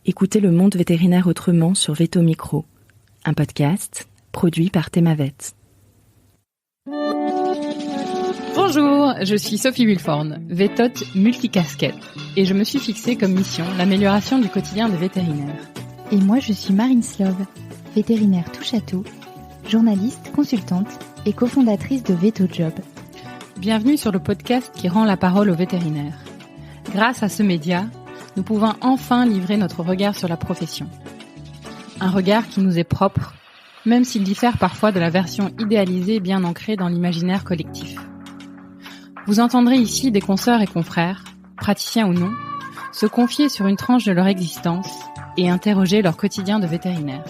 Écoutez le monde vétérinaire autrement sur Veto Micro, un podcast produit par Thémavet. Bonjour, je suis Sophie Wilforn, vétote multicasquette, et je me suis fixée comme mission l'amélioration du quotidien des vétérinaires. Et moi, je suis Marine Slove, vétérinaire touche-à-tout, journaliste, consultante et cofondatrice de VetoJob. Bienvenue sur le podcast qui rend la parole aux vétérinaires. Grâce à ce média, nous pouvons enfin livrer notre regard sur la profession. Un regard qui nous est propre, même s'il diffère parfois de la version idéalisée bien ancrée dans l'imaginaire collectif. Vous entendrez ici des consoeurs et confrères, praticiens ou non, se confier sur une tranche de leur existence et interroger leur quotidien de vétérinaire.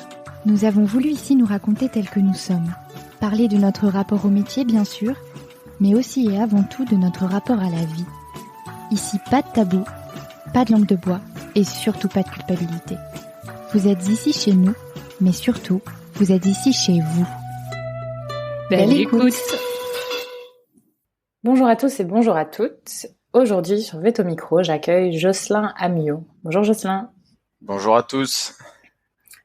Nous avons voulu ici nous raconter tels que nous sommes, parler de notre rapport au métier bien sûr, mais aussi et avant tout de notre rapport à la vie. Ici, pas de tabou, pas de langue de bois et surtout pas de culpabilité. Vous êtes ici chez nous, mais surtout, vous êtes ici chez vous. Belle écoute. Bonjour à tous et bonjour à toutes. Aujourd'hui, sur Veto Micro, j'accueille Jocelyn Amiot. Bonjour Jocelyn. Bonjour à tous.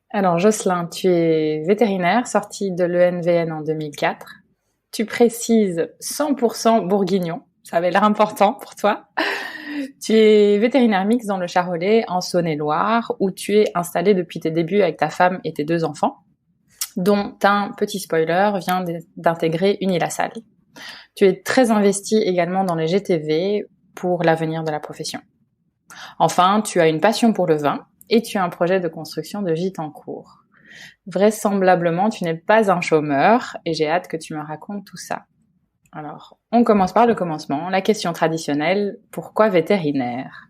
Alors Jocelyn, tu es vétérinaire, sorti de l'ENVN en 2004. Tu précises 100% bourguignon, ça avait l'air important pour toi. Tu es vétérinaire mixte dans le Charolais, en Saône-et-Loire, où tu es installé depuis tes débuts avec ta femme et tes 2 enfants, dont un petit spoiler vient d'intégrer Unilassal. Tu es très investi également dans les GTV pour l'avenir de la profession. Enfin, tu as une passion pour le vin et tu as un projet de construction de gîte en cours. Vraisemblablement, tu n'es pas un chômeur et j'ai hâte que tu me racontes tout ça. Alors, on commence par le commencement. La question traditionnelle, pourquoi vétérinaire ?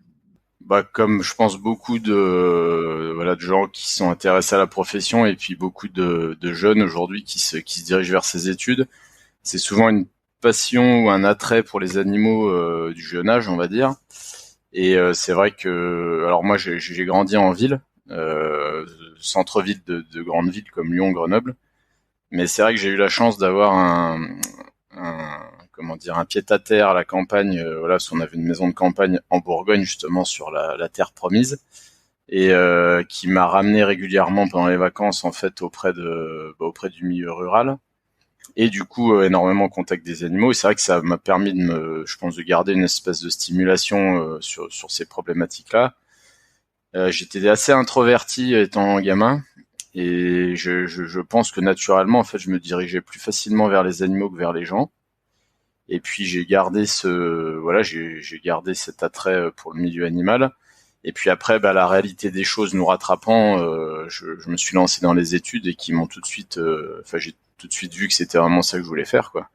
Comme je pense beaucoup de gens qui sont intéressés à la profession et puis beaucoup de jeunes aujourd'hui qui se dirigent vers ces études, c'est souvent une passion ou un attrait pour les animaux du jeune âge, on va dire. Et c'est vrai que, alors moi j'ai grandi en ville, centre-ville de grandes villes comme Lyon, Grenoble, mais c'est vrai que j'ai eu la chance d'avoir un pied-à-terre à la campagne, parce qu'on avait une maison de campagne en Bourgogne justement sur la terre promise, et qui m'a ramené régulièrement pendant les vacances en fait auprès du milieu rural. Et du coup, énormément en contact des animaux. Et c'est vrai que ça m'a permis de garder une espèce de stimulation sur ces problématiques-là. J'étais assez introverti étant gamin. Et je pense que naturellement, en fait, je me dirigeais plus facilement vers les animaux que vers les gens. Et puis, j'ai gardé j'ai gardé cet attrait pour le milieu animal. Et puis après, la réalité des choses nous rattrapant, je me suis lancé dans les études et qui m'ont tout de suite, j'ai tout de suite vu que c'était vraiment ça que je voulais faire, quoi.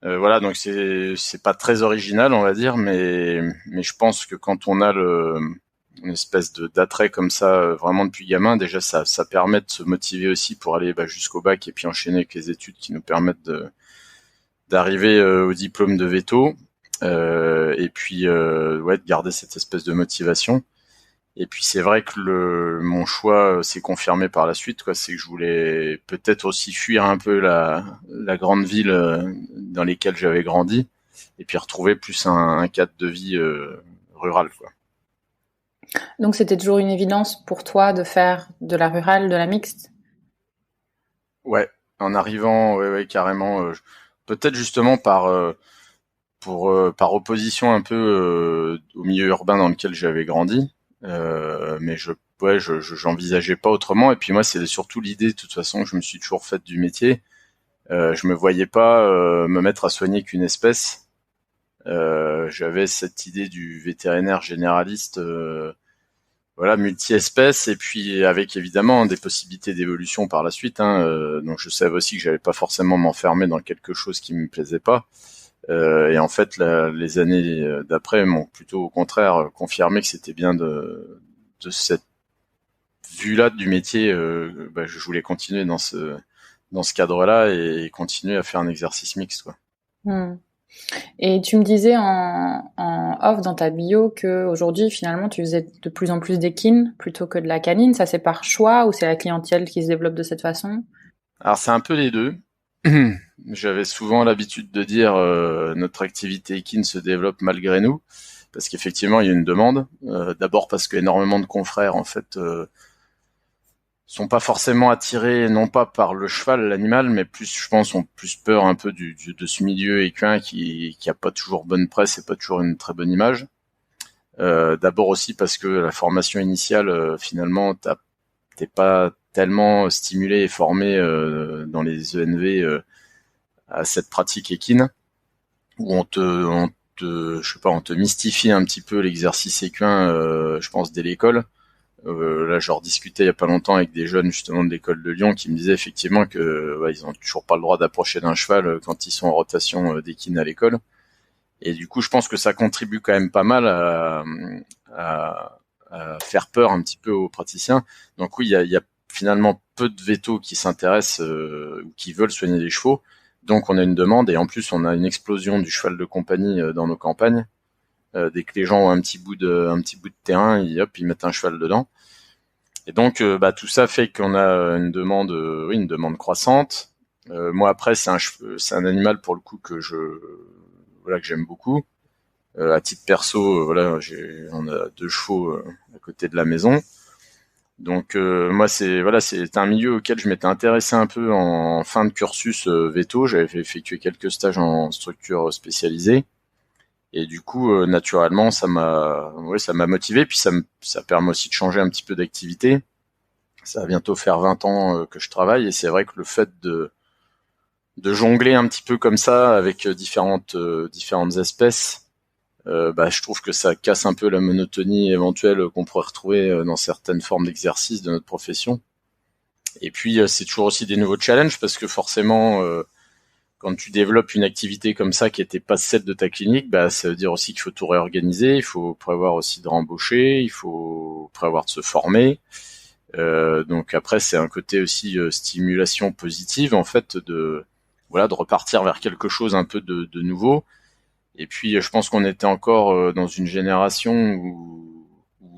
Donc c'est pas très original, on va dire, mais je pense que quand on a une espèce d'attrait comme ça, vraiment depuis gamin, déjà ça permet de se motiver aussi pour aller jusqu'au bac et puis enchaîner avec les études qui nous permettent d'arriver au diplôme de veto, et puis de garder cette espèce de motivation. Et puis c'est vrai que mon choix s'est confirmé par la suite, quoi. C'est que je voulais peut-être aussi fuir un peu la grande ville dans lesquelles j'avais grandi, et puis retrouver plus un cadre de vie rural, quoi. Donc c'était toujours une évidence pour toi de faire de la rurale, de la mixte ? Ouais, en arrivant, ouais, carrément. Peut-être justement par opposition un peu au milieu urbain dans lequel j'avais grandi. Mais j'envisageais pas autrement. Et puis moi, c'est surtout l'idée, de toute façon, que je me suis toujours faite du métier. Je me voyais pas me mettre à soigner qu'une espèce. J'avais cette idée du vétérinaire généraliste, multi-espèces, et puis avec évidemment des possibilités d'évolution par la suite. Donc je savais aussi que j'allais pas forcément m'enfermer dans quelque chose qui me plaisait pas. Et en fait, les années d'après m'ont plutôt au contraire confirmé que c'était bien de cette vue-là du métier. Je voulais continuer dans ce cadre-là et continuer à faire un exercice mixte, quoi. Et tu me disais en off dans ta bio que aujourd'hui finalement tu faisais de plus en plus d'équine plutôt que de la canine. Ça c'est par choix ou c'est la clientèle qui se développe de cette façon ? Alors c'est un peu les deux. J'avais souvent l'habitude de dire notre activité équine se développe malgré nous. parce qu'effectivement il y a une demande. D'abord parce qu'énormément de confrères en fait sont pas forcément attirés, non pas par le cheval, l'animal, mais plus, je pense, ont plus peur un peu de ce milieu équin qui a pas toujours bonne presse et pas toujours une très bonne image. D'abord aussi parce que la formation initiale, finalement, t'es pas tellement stimulé et formé dans les ENV à cette pratique équine, où on te mystifie un petit peu l'exercice équin, je pense, dès l'école. Là, je rediscutais il y a pas longtemps avec des jeunes justement de l'école de Lyon qui me disaient effectivement que ils ont toujours pas le droit d'approcher d'un cheval quand ils sont en rotation d'équine à l'école. Et du coup, je pense que ça contribue quand même pas mal à faire peur un petit peu aux praticiens. Donc oui, il y a finalement peu de vétos qui s'intéressent ou qui veulent soigner les chevaux. Donc on a une demande et en plus on a une explosion du cheval de compagnie dans nos campagnes. Dès que les gens ont un petit bout de terrain, ils mettent un cheval dedans. Et donc, tout ça fait qu'on a une demande croissante. Moi, après, c'est un animal pour le coup que j'aime beaucoup. À titre perso, on a 2 chevaux à côté de la maison. Donc, moi, c'est un milieu auquel je m'étais intéressé un peu en fin de cursus véto. J'avais effectué quelques stages en structure spécialisée. Et du coup, naturellement, ça m'a motivé. Puis ça permet aussi de changer un petit peu d'activité. Ça va bientôt faire 20 ans que je travaille, et c'est vrai que le fait de jongler un petit peu comme ça avec différentes espèces, je trouve que ça casse un peu la monotonie éventuelle qu'on pourrait retrouver dans certaines formes d'exercice de notre profession. Et puis, c'est toujours aussi des nouveaux challenges parce que forcément, quand tu développes une activité comme ça qui était pas celle de ta clinique, ça veut dire aussi qu'il faut tout réorganiser, il faut prévoir aussi de rembaucher, il faut prévoir de se former. Donc après, c'est un côté aussi stimulation positive en fait de repartir vers quelque chose un peu de nouveau. Et puis je pense qu'on était encore dans une génération où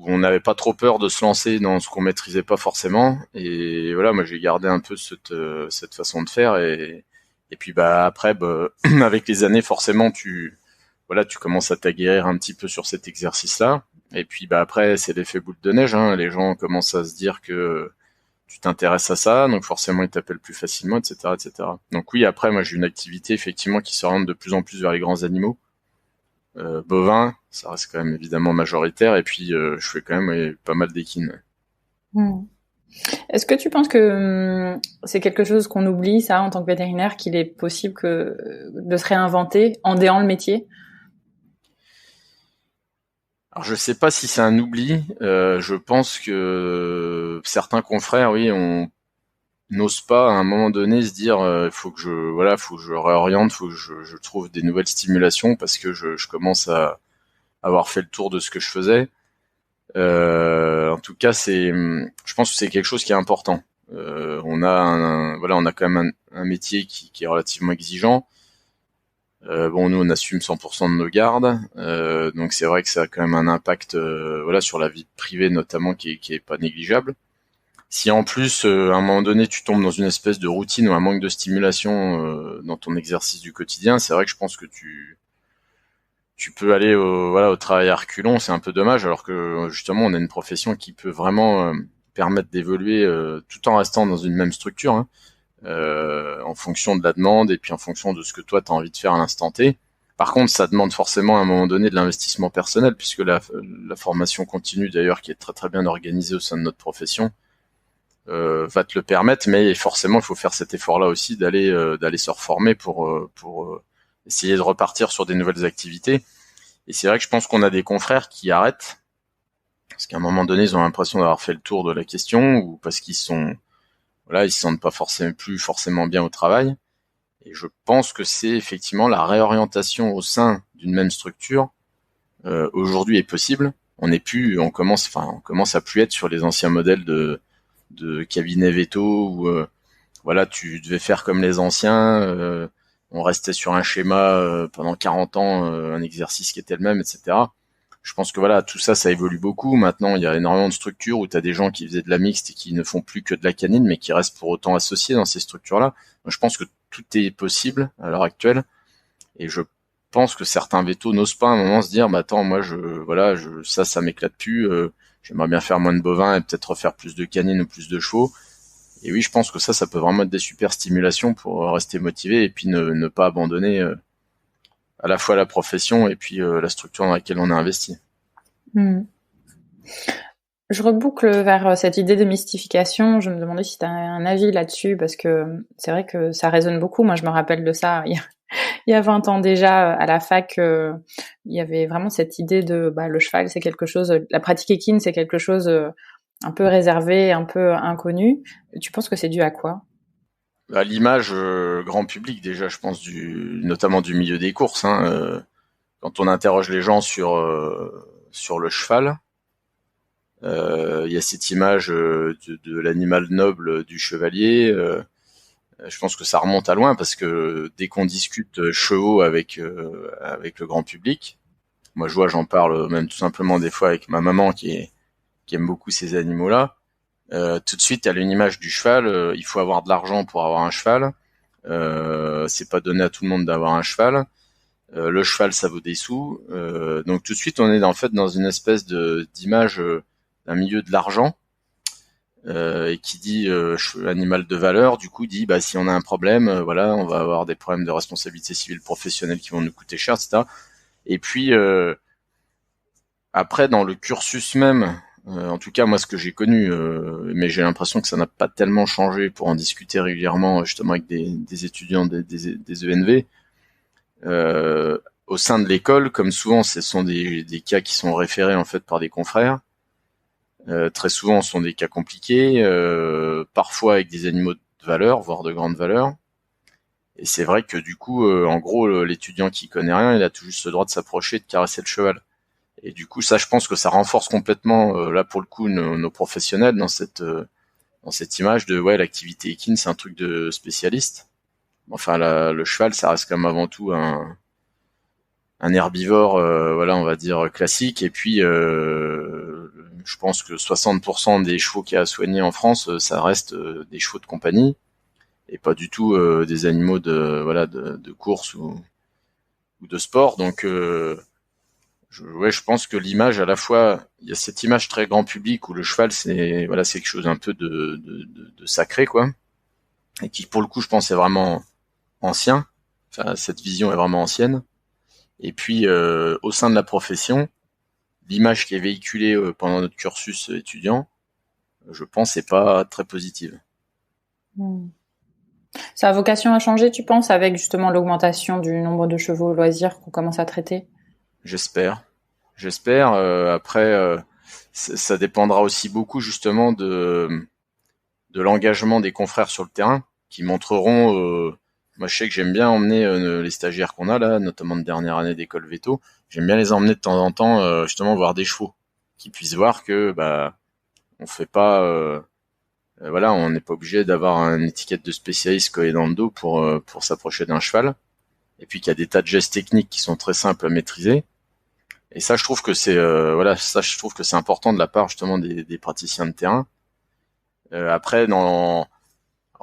on n'avait pas trop peur de se lancer dans ce qu'on maîtrisait pas forcément. Et voilà, moi j'ai gardé un peu cette façon de faire et puis après avec les années forcément tu commences à t'aguerrir un petit peu sur cet exercice-là. Et puis après c'est l'effet boule de neige, hein. Les gens commencent à se dire que tu t'intéresses à ça, donc forcément ils t'appellent plus facilement, etc., etc. Donc oui, après moi j'ai une activité effectivement qui s'oriente de plus en plus vers les grands animaux. Bovins, ça reste quand même évidemment majoritaire, et puis je fais quand même pas mal d'équines. Est-ce que tu penses que c'est quelque chose qu'on oublie, ça, en tant que vétérinaire, qu'il est possible de se réinventer en déant le métier? Alors je sais pas si c'est un oubli. Je pense que certains confrères, oui, on n'ose pas à un moment donné se dire, faut que je réoriente, faut que je trouve des nouvelles stimulations parce que je commence à avoir fait le tour de ce que je faisais. En tout cas, je pense que c'est quelque chose qui est important. On a quand même un métier qui est relativement exigeant. Nous on assume 100% de nos gardes, donc c'est vrai que ça a quand même un impact, sur la vie privée notamment qui est pas négligeable. Si en plus, à un moment donné, tu tombes dans une espèce de routine ou un manque de stimulation dans ton exercice du quotidien, c'est vrai que je pense que tu peux aller au travail à reculons, c'est un peu dommage, alors que justement on a une profession qui peut vraiment permettre d'évoluer tout en restant dans une même structure, hein, en fonction de la demande et puis en fonction de ce que toi tu as envie de faire à l'instant T. Par contre, ça demande forcément à un moment donné de l'investissement personnel, puisque la formation continue d'ailleurs, qui est très très bien organisée au sein de notre profession, va te le permettre, mais forcément il faut faire cet effort-là aussi d'aller se reformer pour essayer de repartir sur des nouvelles activités. Et c'est vrai que je pense qu'on a des confrères qui arrêtent parce qu'à un moment donné ils ont l'impression d'avoir fait le tour de la question, ou parce qu'ils se sentent pas plus forcément bien au travail. Et je pense que c'est effectivement la réorientation au sein d'une même structure aujourd'hui est possible. On commence à plus être sur les anciens modèles de cabinet veto où tu devais faire comme les anciens, on restait sur un schéma pendant 40 ans, un exercice qui était le même, etc. Je pense que tout ça évolue beaucoup. Maintenant, il y a énormément de structures où tu as des gens qui faisaient de la mixte et qui ne font plus que de la canine, mais qui restent pour autant associés dans ces structures-là. Donc, je pense que tout est possible à l'heure actuelle, et je pense que certains vétos n'osent pas à un moment se dire, bah attends, moi ça m'éclate plus, j'aimerais bien faire moins de bovins et peut-être refaire plus de canines ou plus de chevaux. Et oui, je pense que ça peut vraiment être des super stimulations pour rester motivé et puis ne pas abandonner à la fois la profession et puis la structure dans laquelle on a investi. Je reboucle vers cette idée de mystification. Je me demandais si tu as un avis là-dessus, parce que c'est vrai que ça résonne beaucoup. Moi, je me rappelle de ça il y a 20 ans déjà, à la fac. Il y avait vraiment cette idée de le cheval, c'est quelque chose, la pratique équine, c'est quelque chose un peu réservé, un peu inconnu. Tu penses que c'est dû à quoi ? À l'image grand public déjà, je pense, notamment du milieu des courses. Quand on interroge les gens sur le cheval, il y a cette image de l'animal noble du chevalier. Je pense que ça remonte à loin, parce que dès qu'on discute chevaux avec le grand public, moi j'en parle même tout simplement des fois avec ma maman qui aime beaucoup ces animaux-là. Tout de suite, elle a une image du cheval. Il faut avoir de l'argent pour avoir un cheval. C'est pas donné à tout le monde d'avoir un cheval. Le cheval, ça vaut des sous. Donc tout de suite, on est en fait dans une espèce d'image d'un milieu de l'argent. Et qui dit animal de valeur, du coup dit si on a un problème, on va avoir des problèmes de responsabilité civile professionnelle qui vont nous coûter cher, etc. Et puis après, dans le cursus même, en tout cas moi ce que j'ai connu, mais j'ai l'impression que ça n'a pas tellement changé pour en discuter régulièrement justement avec des étudiants des ENV, au sein de l'école, comme souvent ce sont des cas qui sont référés en fait par des confrères. Très souvent, ce sont des cas compliqués, parfois avec des animaux de valeur, voire de grande valeur. Et c'est vrai que du coup, en gros, l'étudiant qui connaît rien, il a tout juste le droit de s'approcher et de caresser le cheval. Et du coup, ça, je pense que ça renforce complètement, là pour le coup, nos professionnels dans cette image de l'activité équine, c'est un truc de spécialiste. Enfin, le cheval, ça reste quand même avant tout un herbivore, on va dire classique. Et puis, je pense que 60% des chevaux qu'il y a à soigner en France, ça reste des chevaux de compagnie et pas du tout des animaux de course ou de sport. Donc, je pense que l'image, à la fois, il y a cette image très grand public où le cheval, c'est quelque chose un peu de sacré, quoi, et qui, pour le coup, je pense, est vraiment ancien. Enfin, cette vision est vraiment ancienne. Et puis, au sein de la profession, l'image qui est véhiculée pendant notre cursus étudiant, je pense, n'est pas très positive. Ça a vocation à changer, tu penses, avec justement l'augmentation du nombre de chevaux au loisir qu'on commence à traiter ? J'espère. Après, ça dépendra aussi beaucoup justement de l'engagement des confrères sur le terrain, qui montreront... moi, je sais que j'aime bien emmener les stagiaires qu'on a là, notamment de dernière année d'école véto. J'aime bien les emmener de temps en temps, justement, voir des chevaux, qu'ils puissent voir que on fait pas... on n'est pas obligé d'avoir une étiquette de spécialiste collée dans le dos pour s'approcher d'un cheval. Et puis qu'il y a des tas de gestes techniques qui sont très simples à maîtriser. Et ça, je trouve que c'est important de la part justement des praticiens de terrain. Après, alors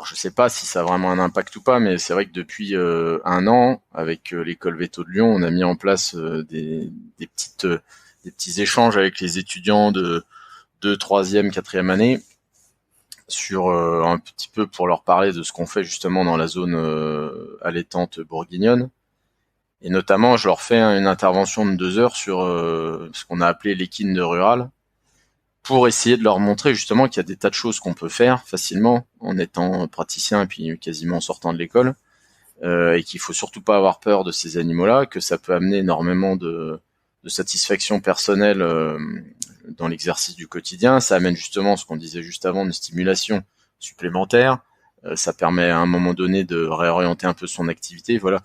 je sais pas si ça a vraiment un impact ou pas, mais c'est vrai que depuis 1 an, avec l'école Véto de Lyon, on a mis en place des petits échanges avec les étudiants de 2e, 3e, 4e année sur un petit peu pour leur parler de ce qu'on fait justement dans la zone allaitante bourguignonne. Et notamment, je leur fais une intervention de 2 heures sur ce qu'on a appelé l'équine de rural, pour essayer de leur montrer justement qu'il y a des tas de choses qu'on peut faire facilement en étant praticien et puis quasiment en sortant de l'école, et qu'il faut surtout pas avoir peur de ces animaux-là, que ça peut amener énormément de satisfaction personnelle dans l'exercice du quotidien. Ça amène justement ce qu'on disait juste avant, une stimulation supplémentaire. Ça permet à un moment donné de réorienter un peu son activité, voilà.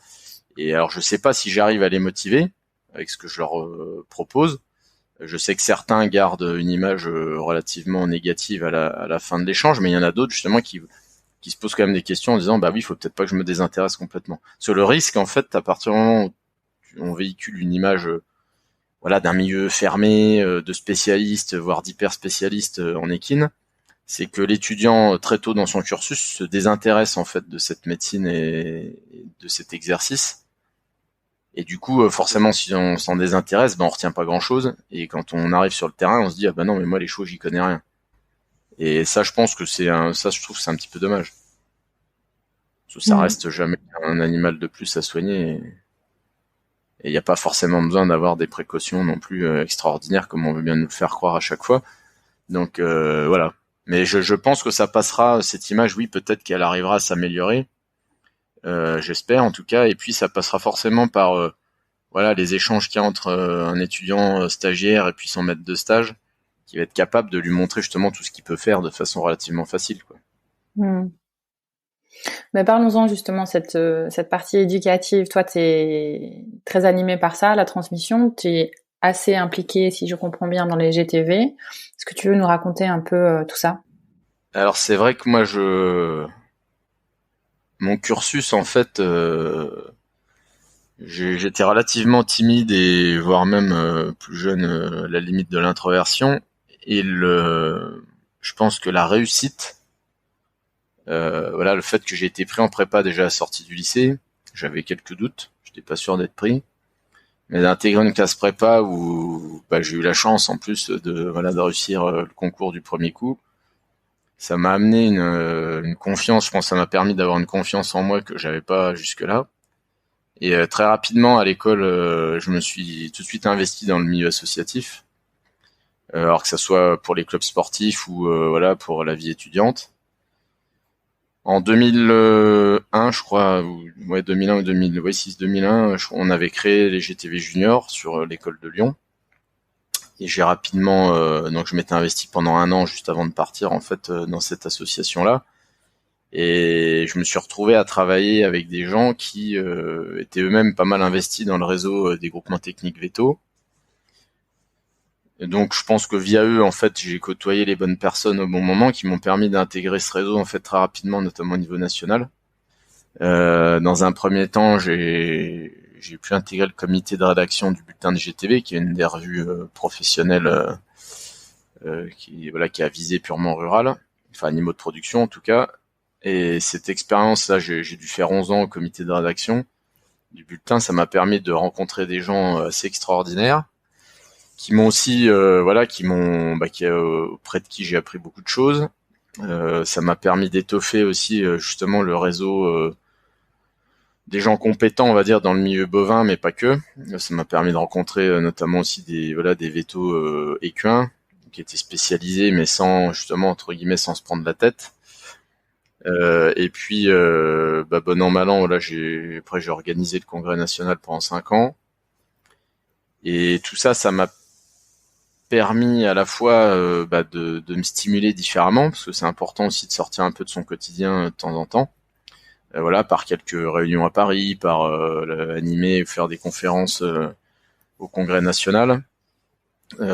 Et alors, je sais pas si j'arrive à les motiver avec ce que je leur propose. Je sais que certains gardent une image relativement négative à la fin de l'échange, mais il y en a d'autres justement qui se posent quand même des questions en disant oui, il faut peut-être pas que je me désintéresse complètement. Parce que le risque, en fait, à partir du moment où on véhicule une image d'un milieu fermé, de spécialistes, voire d'hyper spécialistes en équine, c'est que l'étudiant très tôt dans son cursus se désintéresse en fait de cette médecine et de cet exercice. Et du coup, forcément, si on s'en désintéresse, on retient pas grand-chose. Et quand on arrive sur le terrain, on se dit, ah non, mais moi, les chevaux, j'y connais rien. Et ça, je pense que ça, je trouve que c'est un petit peu dommage. Parce que ça reste jamais un animal de plus à soigner. Et il n'y a pas forcément besoin d'avoir des précautions non plus extraordinaires comme on veut bien nous le faire croire à chaque fois. Donc voilà. Mais je pense que ça passera, cette image, oui, peut-être qu'elle arrivera à s'améliorer. J'espère en tout cas. Et puis ça passera forcément par les échanges qu'il y a entre un étudiant stagiaire et puis son maître de stage, qui va être capable de lui montrer justement tout ce qu'il peut faire de façon relativement facile, quoi. Mais parlons-en justement cette partie éducative. Toi, tu es très animé par ça, la transmission. Tu es assez impliqué, si je comprends bien, dans les GTV. Est-ce que tu veux nous raconter un peu tout ça? Alors c'est vrai que moi, mon cursus, en fait, j'étais relativement timide et voire même plus jeune, à la limite de l'introversion. Et je pense que la réussite, le fait que j'ai été pris en prépa déjà à la sortie du lycée, j'avais quelques doutes, j'étais pas sûr d'être pris, mais d'intégrer une classe prépa où j'ai eu la chance en plus de réussir le concours du premier coup, ça m'a amené une confiance. Je pense que ça m'a permis d'avoir une confiance en moi que j'avais pas jusque-là. Et très rapidement à l'école, je me suis tout de suite investi dans le milieu associatif, alors que ça soit pour les clubs sportifs ou pour la vie étudiante. En 2001, je crois, 2001 ou 2001, on avait créé les GTV juniors sur l'école de Lyon. Et j'ai rapidement, donc je m'étais investi pendant 1 an juste avant de partir en fait dans cette association-là. Et je me suis retrouvé à travailler avec des gens qui étaient eux-mêmes pas mal investis dans le réseau des groupements techniques Veto. Et donc je pense que via eux, en fait, j'ai côtoyé les bonnes personnes au bon moment qui m'ont permis d'intégrer ce réseau en fait très rapidement, notamment au niveau national. Dans un premier temps, j'ai pu intégrer le comité de rédaction du bulletin de GTV, qui est une des revues professionnelles qui a visé purement rural, enfin niveau de production en tout cas. Et cette expérience-là, j'ai dû faire 11 ans au comité de rédaction du bulletin. Ça m'a permis de rencontrer des gens assez extraordinaires, qui m'ont aussi, auprès de qui j'ai appris beaucoup de choses. Ça m'a permis d'étoffer aussi justement le réseau des gens compétents, on va dire, dans le milieu bovin, mais pas que. Ça m'a permis de rencontrer notamment aussi des vétos équins qui étaient spécialisés, mais sans justement entre guillemets sans se prendre la tête. Et puis bon an mal an, j'ai organisé le congrès national pendant 5 ans. Et tout ça, ça m'a permis à la fois de me stimuler différemment, parce que c'est important aussi de sortir un peu de son quotidien de temps en temps. Par quelques réunions à Paris, par animer ou faire des conférences au congrès national.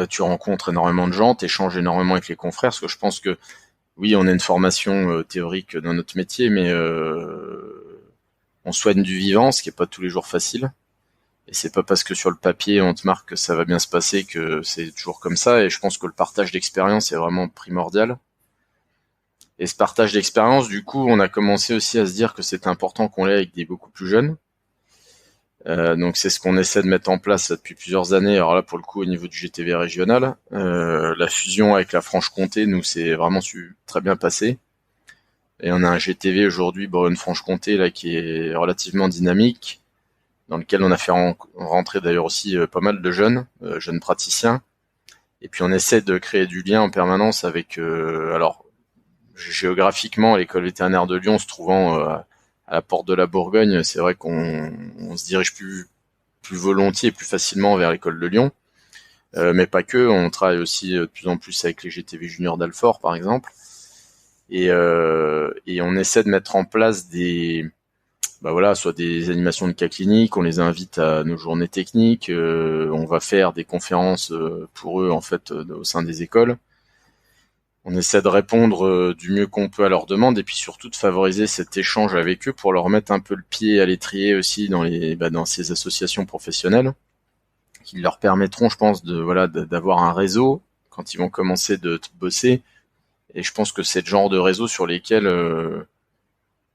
Tu rencontres énormément de gens, t'échanges énormément avec les confrères, parce que je pense que oui, on a une formation théorique dans notre métier, mais on soigne du vivant, ce qui est pas tous les jours facile. Et c'est pas parce que sur le papier on te marque que ça va bien se passer que c'est toujours comme ça. Et je pense que le partage d'expérience est vraiment primordial. Et ce partage d'expérience, du coup, on a commencé aussi à se dire que c'était important qu'on l'ait avec des beaucoup plus jeunes. Donc c'est ce qu'on essaie de mettre en place depuis plusieurs années. Alors là, pour le coup, au niveau du GTV régional, la fusion avec la Franche-Comté, nous, c'est vraiment très bien passé. Et on a un GTV aujourd'hui, Bourgogne-Franche-Comté, là, qui est relativement dynamique, dans lequel on a fait rentrer d'ailleurs aussi pas mal de jeunes praticiens. Et puis on essaie de créer du lien en permanence avec, géographiquement, l'école vétérinaire de Lyon se trouvant à la porte de la Bourgogne, c'est vrai qu'on se dirige plus volontiers et plus facilement vers l'école de Lyon. Mais pas que, on travaille aussi de plus en plus avec les GTV juniors d'Alfort, par exemple. Et on essaie de mettre en place soit des animations de cas cliniques, on les invite à nos journées techniques, on va faire des conférences pour eux en fait au sein des écoles. On essaie de répondre du mieux qu'on peut à leurs demandes et puis surtout de favoriser cet échange avec eux pour leur mettre un peu le pied à l'étrier aussi dans ces associations professionnelles qui leur permettront, je pense, d'avoir un réseau quand ils vont commencer de bosser. Et je pense que c'est le genre de réseau sur lesquels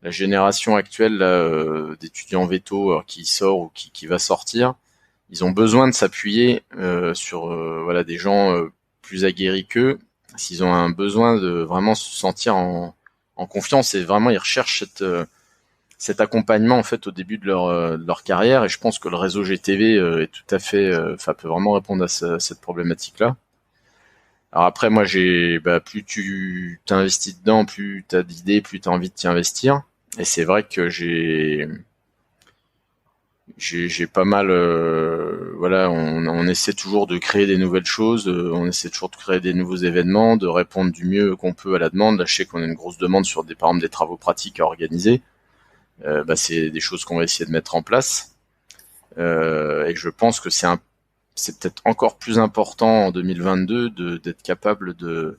la génération actuelle là, d'étudiants véto qui sort ou qui va sortir, ils ont besoin de s'appuyer sur voilà des gens plus aguerris qu'eux, s'ils ont un besoin de vraiment se sentir en confiance, et vraiment ils recherchent cet accompagnement en fait au début de leur carrière, et je pense que le réseau GTV est tout à fait peut vraiment répondre à cette problématique-là. Alors après, moi, plus tu t'investis dedans, plus t'as d'idées, plus t'as envie de t'y investir. Et c'est vrai que j'ai pas mal, voilà, on essaie toujours de créer des nouvelles choses, on essaie toujours de créer des nouveaux événements, de répondre du mieux qu'on peut à la demande. Là, je sais qu'on a une grosse demande sur par exemple des travaux pratiques à organiser. C'est des choses qu'on va essayer de mettre en place. Et je pense que c'est peut-être encore plus important en 2022 d'être capable de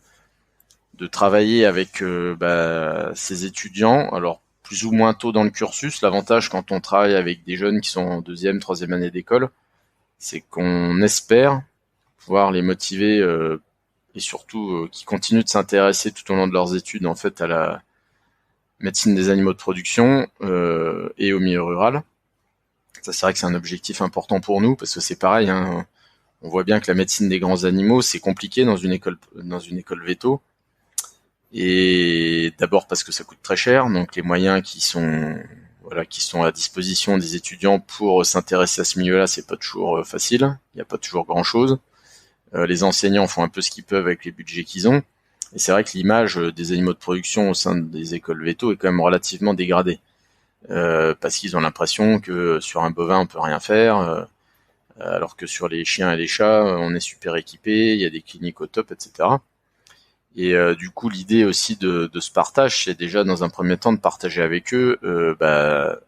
travailler avec ces étudiants, alors plus ou moins tôt dans le cursus. L'avantage quand on travaille avec des jeunes qui sont en deuxième, troisième année d'école, c'est qu'on espère pouvoir les motiver et surtout qui continuent de s'intéresser tout au long de leurs études en fait à la médecine des animaux de production et au milieu rural. Ça, c'est vrai que c'est un objectif important pour nous parce que c'est pareil, hein, on voit bien que la médecine des grands animaux, c'est compliqué dans une école véto. Et d'abord parce que ça coûte très cher, donc les moyens qui sont à disposition des étudiants pour s'intéresser à ce milieu-là, c'est pas toujours facile. Il n'y a pas toujours grand-chose. Les enseignants font un peu ce qu'ils peuvent avec les budgets qu'ils ont. Et c'est vrai que l'image des animaux de production au sein des écoles véto est quand même relativement dégradée. Parce qu'ils ont l'impression que sur un bovin on peut rien faire, alors que sur les chiens et les chats on est super équipé, il y a des cliniques au top, etc. Et du coup l'idée aussi de ce partage, c'est déjà dans un premier temps de partager avec eux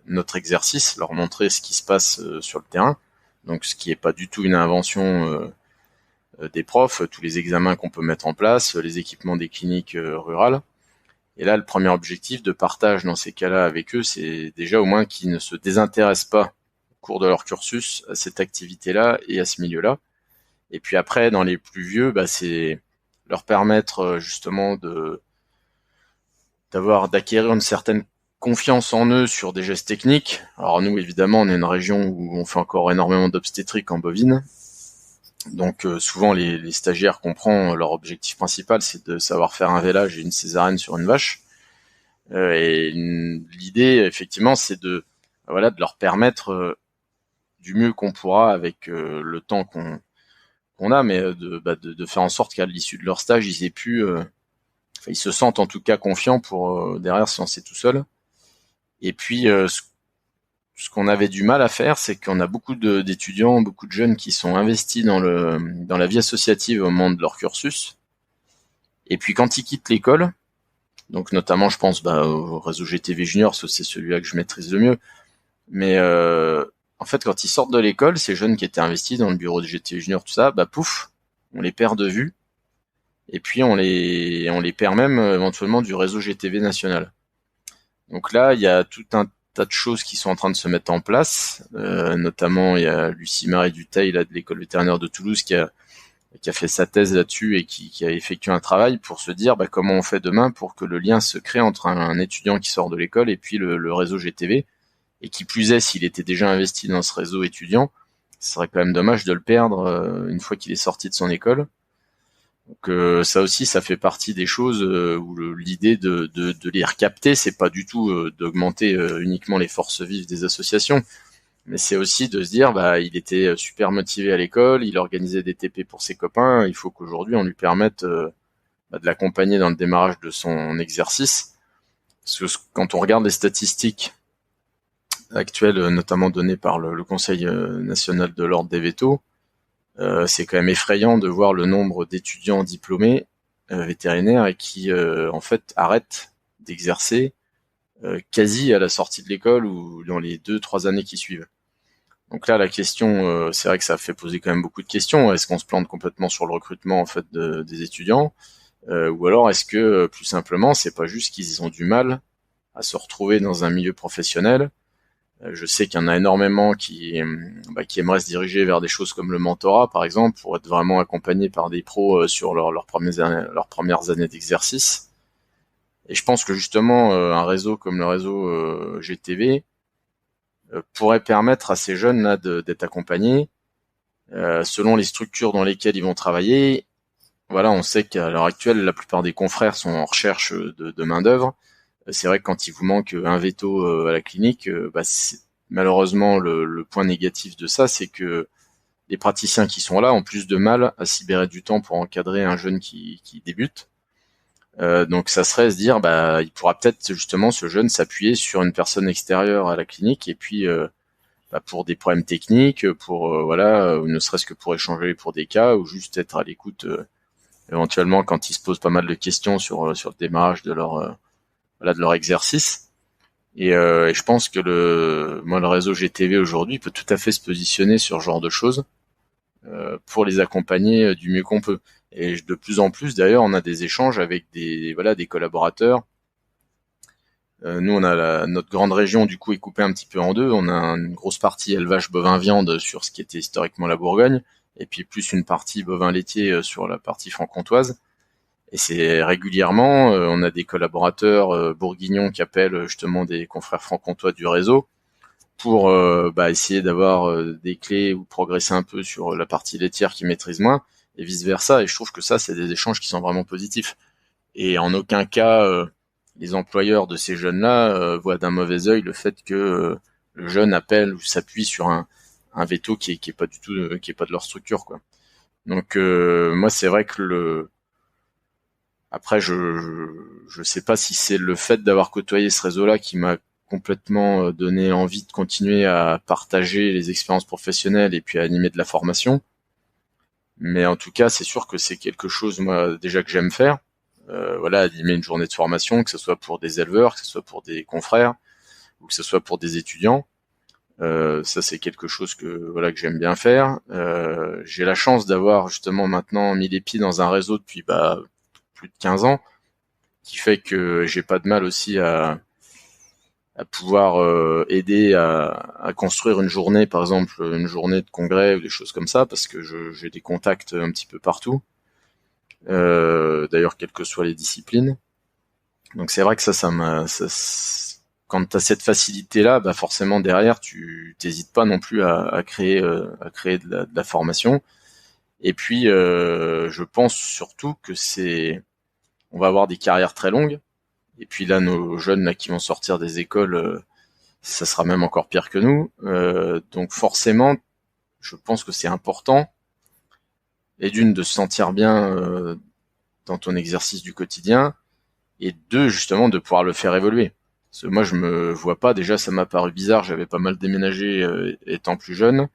notre exercice, leur montrer ce qui se passe sur le terrain, donc ce qui est pas du tout une invention des profs, tous les examens qu'on peut mettre en place, les équipements des cliniques rurales. Et là, le premier objectif de partage dans ces cas-là avec eux, c'est déjà au moins qu'ils ne se désintéressent pas au cours de leur cursus à cette activité-là et à ce milieu-là. Et puis après, dans les plus vieux, c'est leur permettre justement d'acquérir une certaine confiance en eux sur des gestes techniques. Alors nous, évidemment, on est une région où on fait encore énormément d'obstétrique en bovine. Donc souvent les stagiaires qu'on prend, leur objectif principal c'est de savoir faire un vélage et une césarienne sur une vache. L'idée effectivement c'est de leur permettre du mieux qu'on pourra avec le temps qu'on a, mais de faire en sorte qu'à l'issue de leur stage ils aient pu, ils se sentent en tout cas confiants pour derrière se lancer tout seul. Et puis ce qu'on avait du mal à faire, c'est qu'on a beaucoup d'étudiants, beaucoup de jeunes qui sont investis dans la vie associative au moment de leur cursus. Et puis quand ils quittent l'école, donc notamment je pense au réseau GTV Junior, c'est celui-là que je maîtrise le mieux. Mais en fait, quand ils sortent de l'école, ces jeunes qui étaient investis dans le bureau de GTV Junior, tout ça, pouf, on les perd de vue. Et puis on les perd même éventuellement du réseau GTV national. Donc là, il y a tout un tas de choses qui sont en train de se mettre en place, notamment il y a Lucie Marie Duteil là, de l'école vétérinaire de Toulouse qui a fait sa thèse là-dessus et qui a effectué un travail pour se dire comment on fait demain pour que le lien se crée entre un étudiant qui sort de l'école et puis le réseau GTV, et qui plus est s'il était déjà investi dans ce réseau étudiant, ce serait quand même dommage de le perdre une fois qu'il est sorti de son école. Donc ça aussi, ça fait partie des choses où l'idée de les recapter, c'est pas du tout d'augmenter uniquement les forces vives des associations, mais c'est aussi de se dire, il était super motivé à l'école, il organisait des TP pour ses copains, il faut qu'aujourd'hui on lui permette de l'accompagner dans le démarrage de son exercice. Parce que quand on regarde les statistiques actuelles, notamment données par le Conseil national de l'ordre des vétos, c'est quand même effrayant de voir le nombre d'étudiants diplômés vétérinaires et qui en fait arrêtent d'exercer quasi à la sortie de l'école ou dans les 2-3 années qui suivent. Donc là, la question, c'est vrai que ça fait poser quand même beaucoup de questions. Est-ce qu'on se plante complètement sur le recrutement en fait des étudiants, ou alors est-ce que plus simplement, c'est pas juste qu'ils ont du mal à se retrouver dans un milieu professionnel? Je sais qu'il y en a énormément qui aimeraient se diriger vers des choses comme le mentorat, par exemple, pour être vraiment accompagnés par des pros sur leurs premières années d'exercice. Et je pense que justement, un réseau comme le réseau GTV pourrait permettre à ces jeunes-là d'être accompagnés selon les structures dans lesquelles ils vont travailler. Voilà, on sait qu'à l'heure actuelle, la plupart des confrères sont en recherche de main-d'œuvre. C'est vrai que quand il vous manque un veto à la clinique, c'est malheureusement le point négatif de ça, c'est que les praticiens qui sont là ont plus de mal à se libérer du temps pour encadrer un jeune qui débute. Donc ça serait se dire, il pourra peut-être justement ce jeune s'appuyer sur une personne extérieure à la clinique et puis pour des problèmes techniques, pour ou ne serait-ce que pour échanger pour des cas ou juste être à l'écoute éventuellement quand ils se posent pas mal de questions sur le démarrage de leur exercice. Et je pense que le réseau GTV aujourd'hui peut tout à fait se positionner sur ce genre de choses pour les accompagner du mieux qu'on peut. Et de plus en plus, d'ailleurs, on a des échanges avec des collaborateurs. Nous, on a notre grande région, du coup, est coupée un petit peu en deux. On a une grosse partie élevage bovin-viande sur ce qui était historiquement la Bourgogne, et puis plus une partie bovin-laitier sur la partie franc-comtoise. Et c'est régulièrement, on a des collaborateurs bourguignons qui appellent justement des confrères franc-comtois du réseau pour essayer d'avoir des clés ou progresser un peu sur la partie laitière qu'ils maîtrisent moins, et vice-versa. Et je trouve que ça, c'est des échanges qui sont vraiment positifs. Et en aucun cas, les employeurs de ces jeunes-là voient d'un mauvais œil le fait que le jeune appelle ou s'appuie sur un veto qui est pas du tout, qui est pas de leur structure, quoi. Donc moi, c'est vrai que après, je sais pas si c'est le fait d'avoir côtoyé ce réseau-là qui m'a complètement donné envie de continuer à partager les expériences professionnelles et puis à animer de la formation. Mais en tout cas, c'est sûr que c'est quelque chose, moi, déjà que j'aime faire. Animer une journée de formation, que ce soit pour des éleveurs, que ce soit pour des confrères, ou que ce soit pour des étudiants. Ça, c'est quelque chose que j'aime bien faire. J'ai la chance d'avoir justement maintenant mis les pieds dans un réseau depuis plus de 15 ans, qui fait que j'ai pas de mal aussi à pouvoir aider à construire une journée, par exemple une journée de congrès ou des choses comme ça, parce que j'ai des contacts un petit peu partout. D'ailleurs, quelles que soient les disciplines. Donc c'est vrai que quand tu as cette facilité-là, forcément derrière, tu t'hésites pas non plus à créer de la formation. Et puis, je pense surtout que on va avoir des carrières très longues. Et puis là, nos jeunes là qui vont sortir des écoles, ça sera même encore pire que nous. Donc forcément, je pense que c'est important. Et d'une, de se sentir bien dans ton exercice du quotidien, et deux, justement, de pouvoir le faire évoluer. Parce que moi, je me vois pas, déjà, ça m'a paru bizarre, j'avais pas mal déménagé étant plus jeune,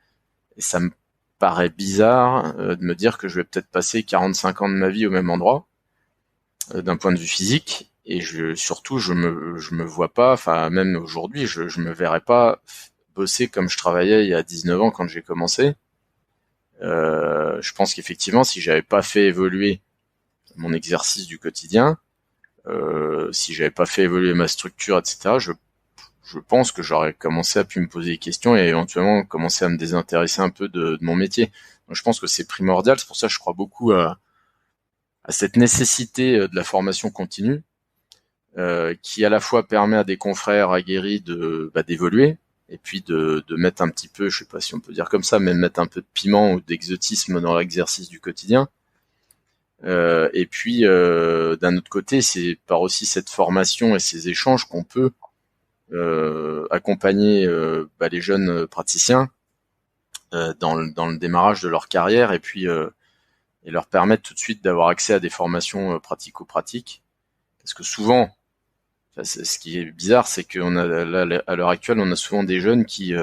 et ça me paraît bizarre de me dire que je vais peut-être passer 45 ans de ma vie au même endroit, d'un point de vue physique, et surtout, je me vois pas, même aujourd'hui, je me verrais pas bosser comme je travaillais il y a 19 ans quand j'ai commencé. Je pense qu'effectivement, si j'avais pas fait évoluer mon exercice du quotidien, si j'avais pas fait évoluer ma structure, etc., je pense que j'aurais commencé à me poser des questions et éventuellement commencer à me désintéresser un peu de mon métier. Donc je pense que c'est primordial, c'est pour ça que je crois beaucoup à cette nécessité de la formation continue, qui à la fois permet à des confrères aguerris d'évoluer, et puis de mettre un petit peu, je sais pas si on peut dire comme ça, mais mettre un peu de piment ou d'exotisme dans l'exercice du quotidien. Et puis d'un autre côté, c'est par aussi cette formation et ces échanges qu'on peut accompagner les jeunes praticiens dans le démarrage de leur carrière, et puis et leur permettre tout de suite d'avoir accès à des formations pratico-pratiques. Parce que souvent, ce qui est bizarre, c'est qu'on a là, à l'heure actuelle, on a souvent des jeunes qui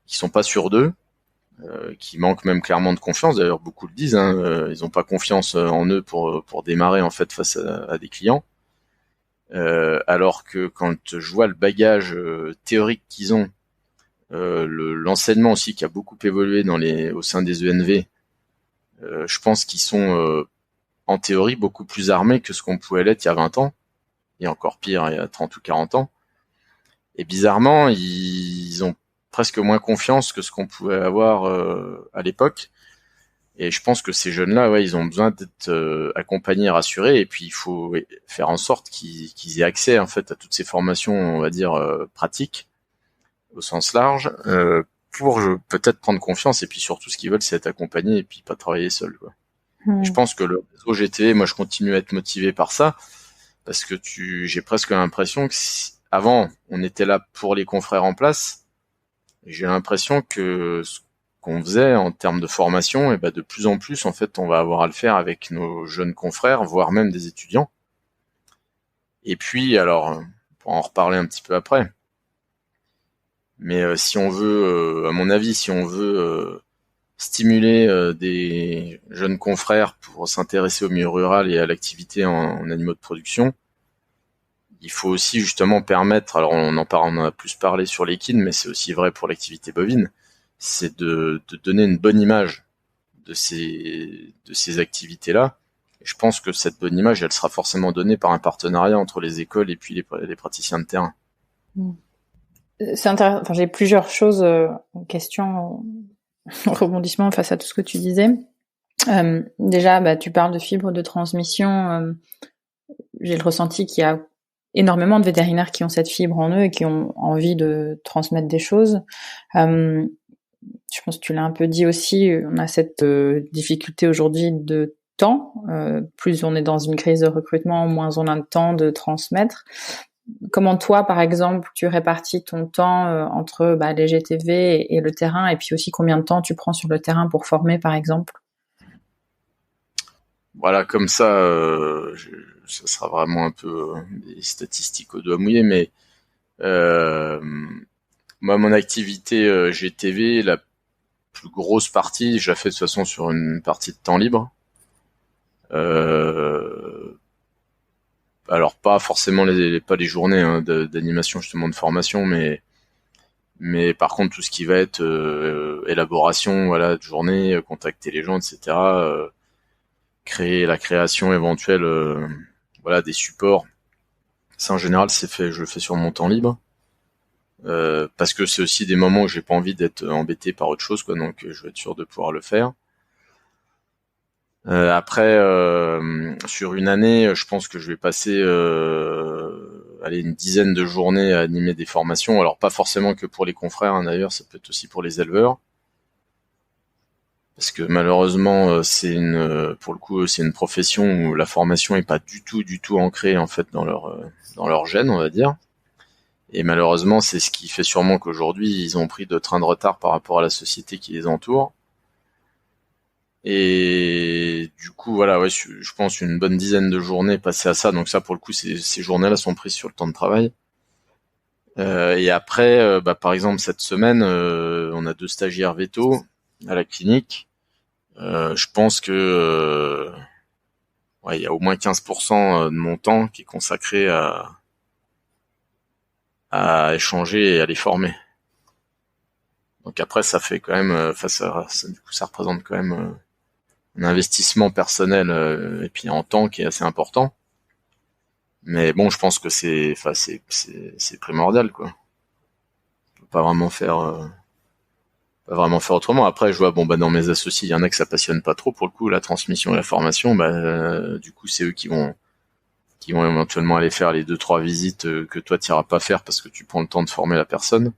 sont pas sûrs d'eux, qui manquent même clairement de confiance. D'ailleurs, beaucoup le disent, ils n'ont pas confiance en eux pour démarrer en fait face à des clients. Alors que quand je vois le bagage théorique qu'ils ont, l'enseignement aussi qui a beaucoup évolué au sein des ENV, je pense qu'ils sont en théorie beaucoup plus armés que ce qu'on pouvait l'être il y a 20 ans, et encore pire il y a 30 ou 40 ans. Et bizarrement, ils ont presque moins confiance que ce qu'on pouvait avoir à l'époque. Et je pense que ces jeunes-là, ouais, ils ont besoin d'être accompagnés et rassurés. Et puis, il faut faire en sorte qu'ils aient accès, en fait, à toutes ces formations, on va dire, pratiques, au sens large, pour peut-être prendre confiance. Et puis, surtout, ce qu'ils veulent, c'est être accompagnés et puis pas travailler seul, quoi. Et je pense que le réseau GTV, moi, je continue à être motivé par ça, parce que j'ai presque l'impression que avant, on était là pour les confrères en place. Et j'ai l'impression que qu'on faisait en termes de formation, et ben de plus en plus, en fait, on va avoir à le faire avec nos jeunes confrères, voire même des étudiants. Et puis, alors, on pourra en reparler un petit peu après. Mais si on veut, à mon avis, si on veut stimuler des jeunes confrères pour s'intéresser au milieu rural et à l'activité en animaux de production, il faut aussi justement permettre, alors on en a plus parlé sur l'équine, mais c'est aussi vrai pour l'activité bovine, c'est de donner une bonne image de ces activités-là. Et je pense que cette bonne image, elle sera forcément donnée par un partenariat entre les écoles et puis les praticiens de terrain. C'est intéressant. Enfin, j'ai plusieurs choses, questions, rebondissements face à tout ce que tu disais. Déjà, tu parles de fibres de transmission. J'ai le ressenti qu'il y a énormément de vétérinaires qui ont cette fibre en eux et qui ont envie de transmettre des choses. Je pense que tu l'as un peu dit aussi, on a cette difficulté aujourd'hui de temps. Plus on est dans une crise de recrutement, moins on a de temps de transmettre. Comment toi, par exemple, tu répartis ton temps entre les GTV et le terrain, et puis aussi combien de temps tu prends sur le terrain pour former, par exemple? Voilà, comme ça, ça sera vraiment un peu des statistiques au doigt mouillé, mais moi, mon activité GTV, la plus grosse partie, je la fais de toute façon sur une partie de temps libre. Alors pas forcément pas les journées d'animation justement de formation, mais par contre tout ce qui va être élaboration, voilà, de journée, contacter les gens, etc. Créer la création éventuelle, voilà, des supports. Ça en général je le fais sur mon temps libre. Parce que c'est aussi des moments où j'ai pas envie d'être embêté par autre chose, quoi, donc je vais être sûr de pouvoir le faire. Après, sur une année, je pense que je vais passer une dizaine de journées à animer des formations. Alors pas forcément que pour les confrères, d'ailleurs, ça peut être aussi pour les éleveurs. Parce que malheureusement, pour le coup, c'est une profession où la formation est pas du tout ancrée en fait dans leur gène, on va dire. Et malheureusement, c'est ce qui fait sûrement qu'aujourd'hui, ils ont pris de train de retard par rapport à la société qui les entoure. Et du coup, voilà, ouais, je pense une bonne dizaine de journées passées à ça. Donc ça, pour le coup, ces journées-là sont prises sur le temps de travail. Et après, par exemple, cette semaine, on a 2 stagiaires véto à la clinique. Je pense que il y a au moins 15% de mon temps qui est consacré à échanger et à les former. Donc après, ça fait quand même, du coup, ça représente quand même un investissement personnel et puis en temps qui est assez important. Mais bon, je pense que c'est primordial, quoi. On peut pas vraiment faire autrement. Après, je vois, dans mes associés, il y en a que ça passionne pas trop pour le coup, la transmission et la formation. Du coup, c'est eux qui vont éventuellement aller faire les 2-3 visites que toi t'iras pas faire parce que tu prends le temps de former la personne.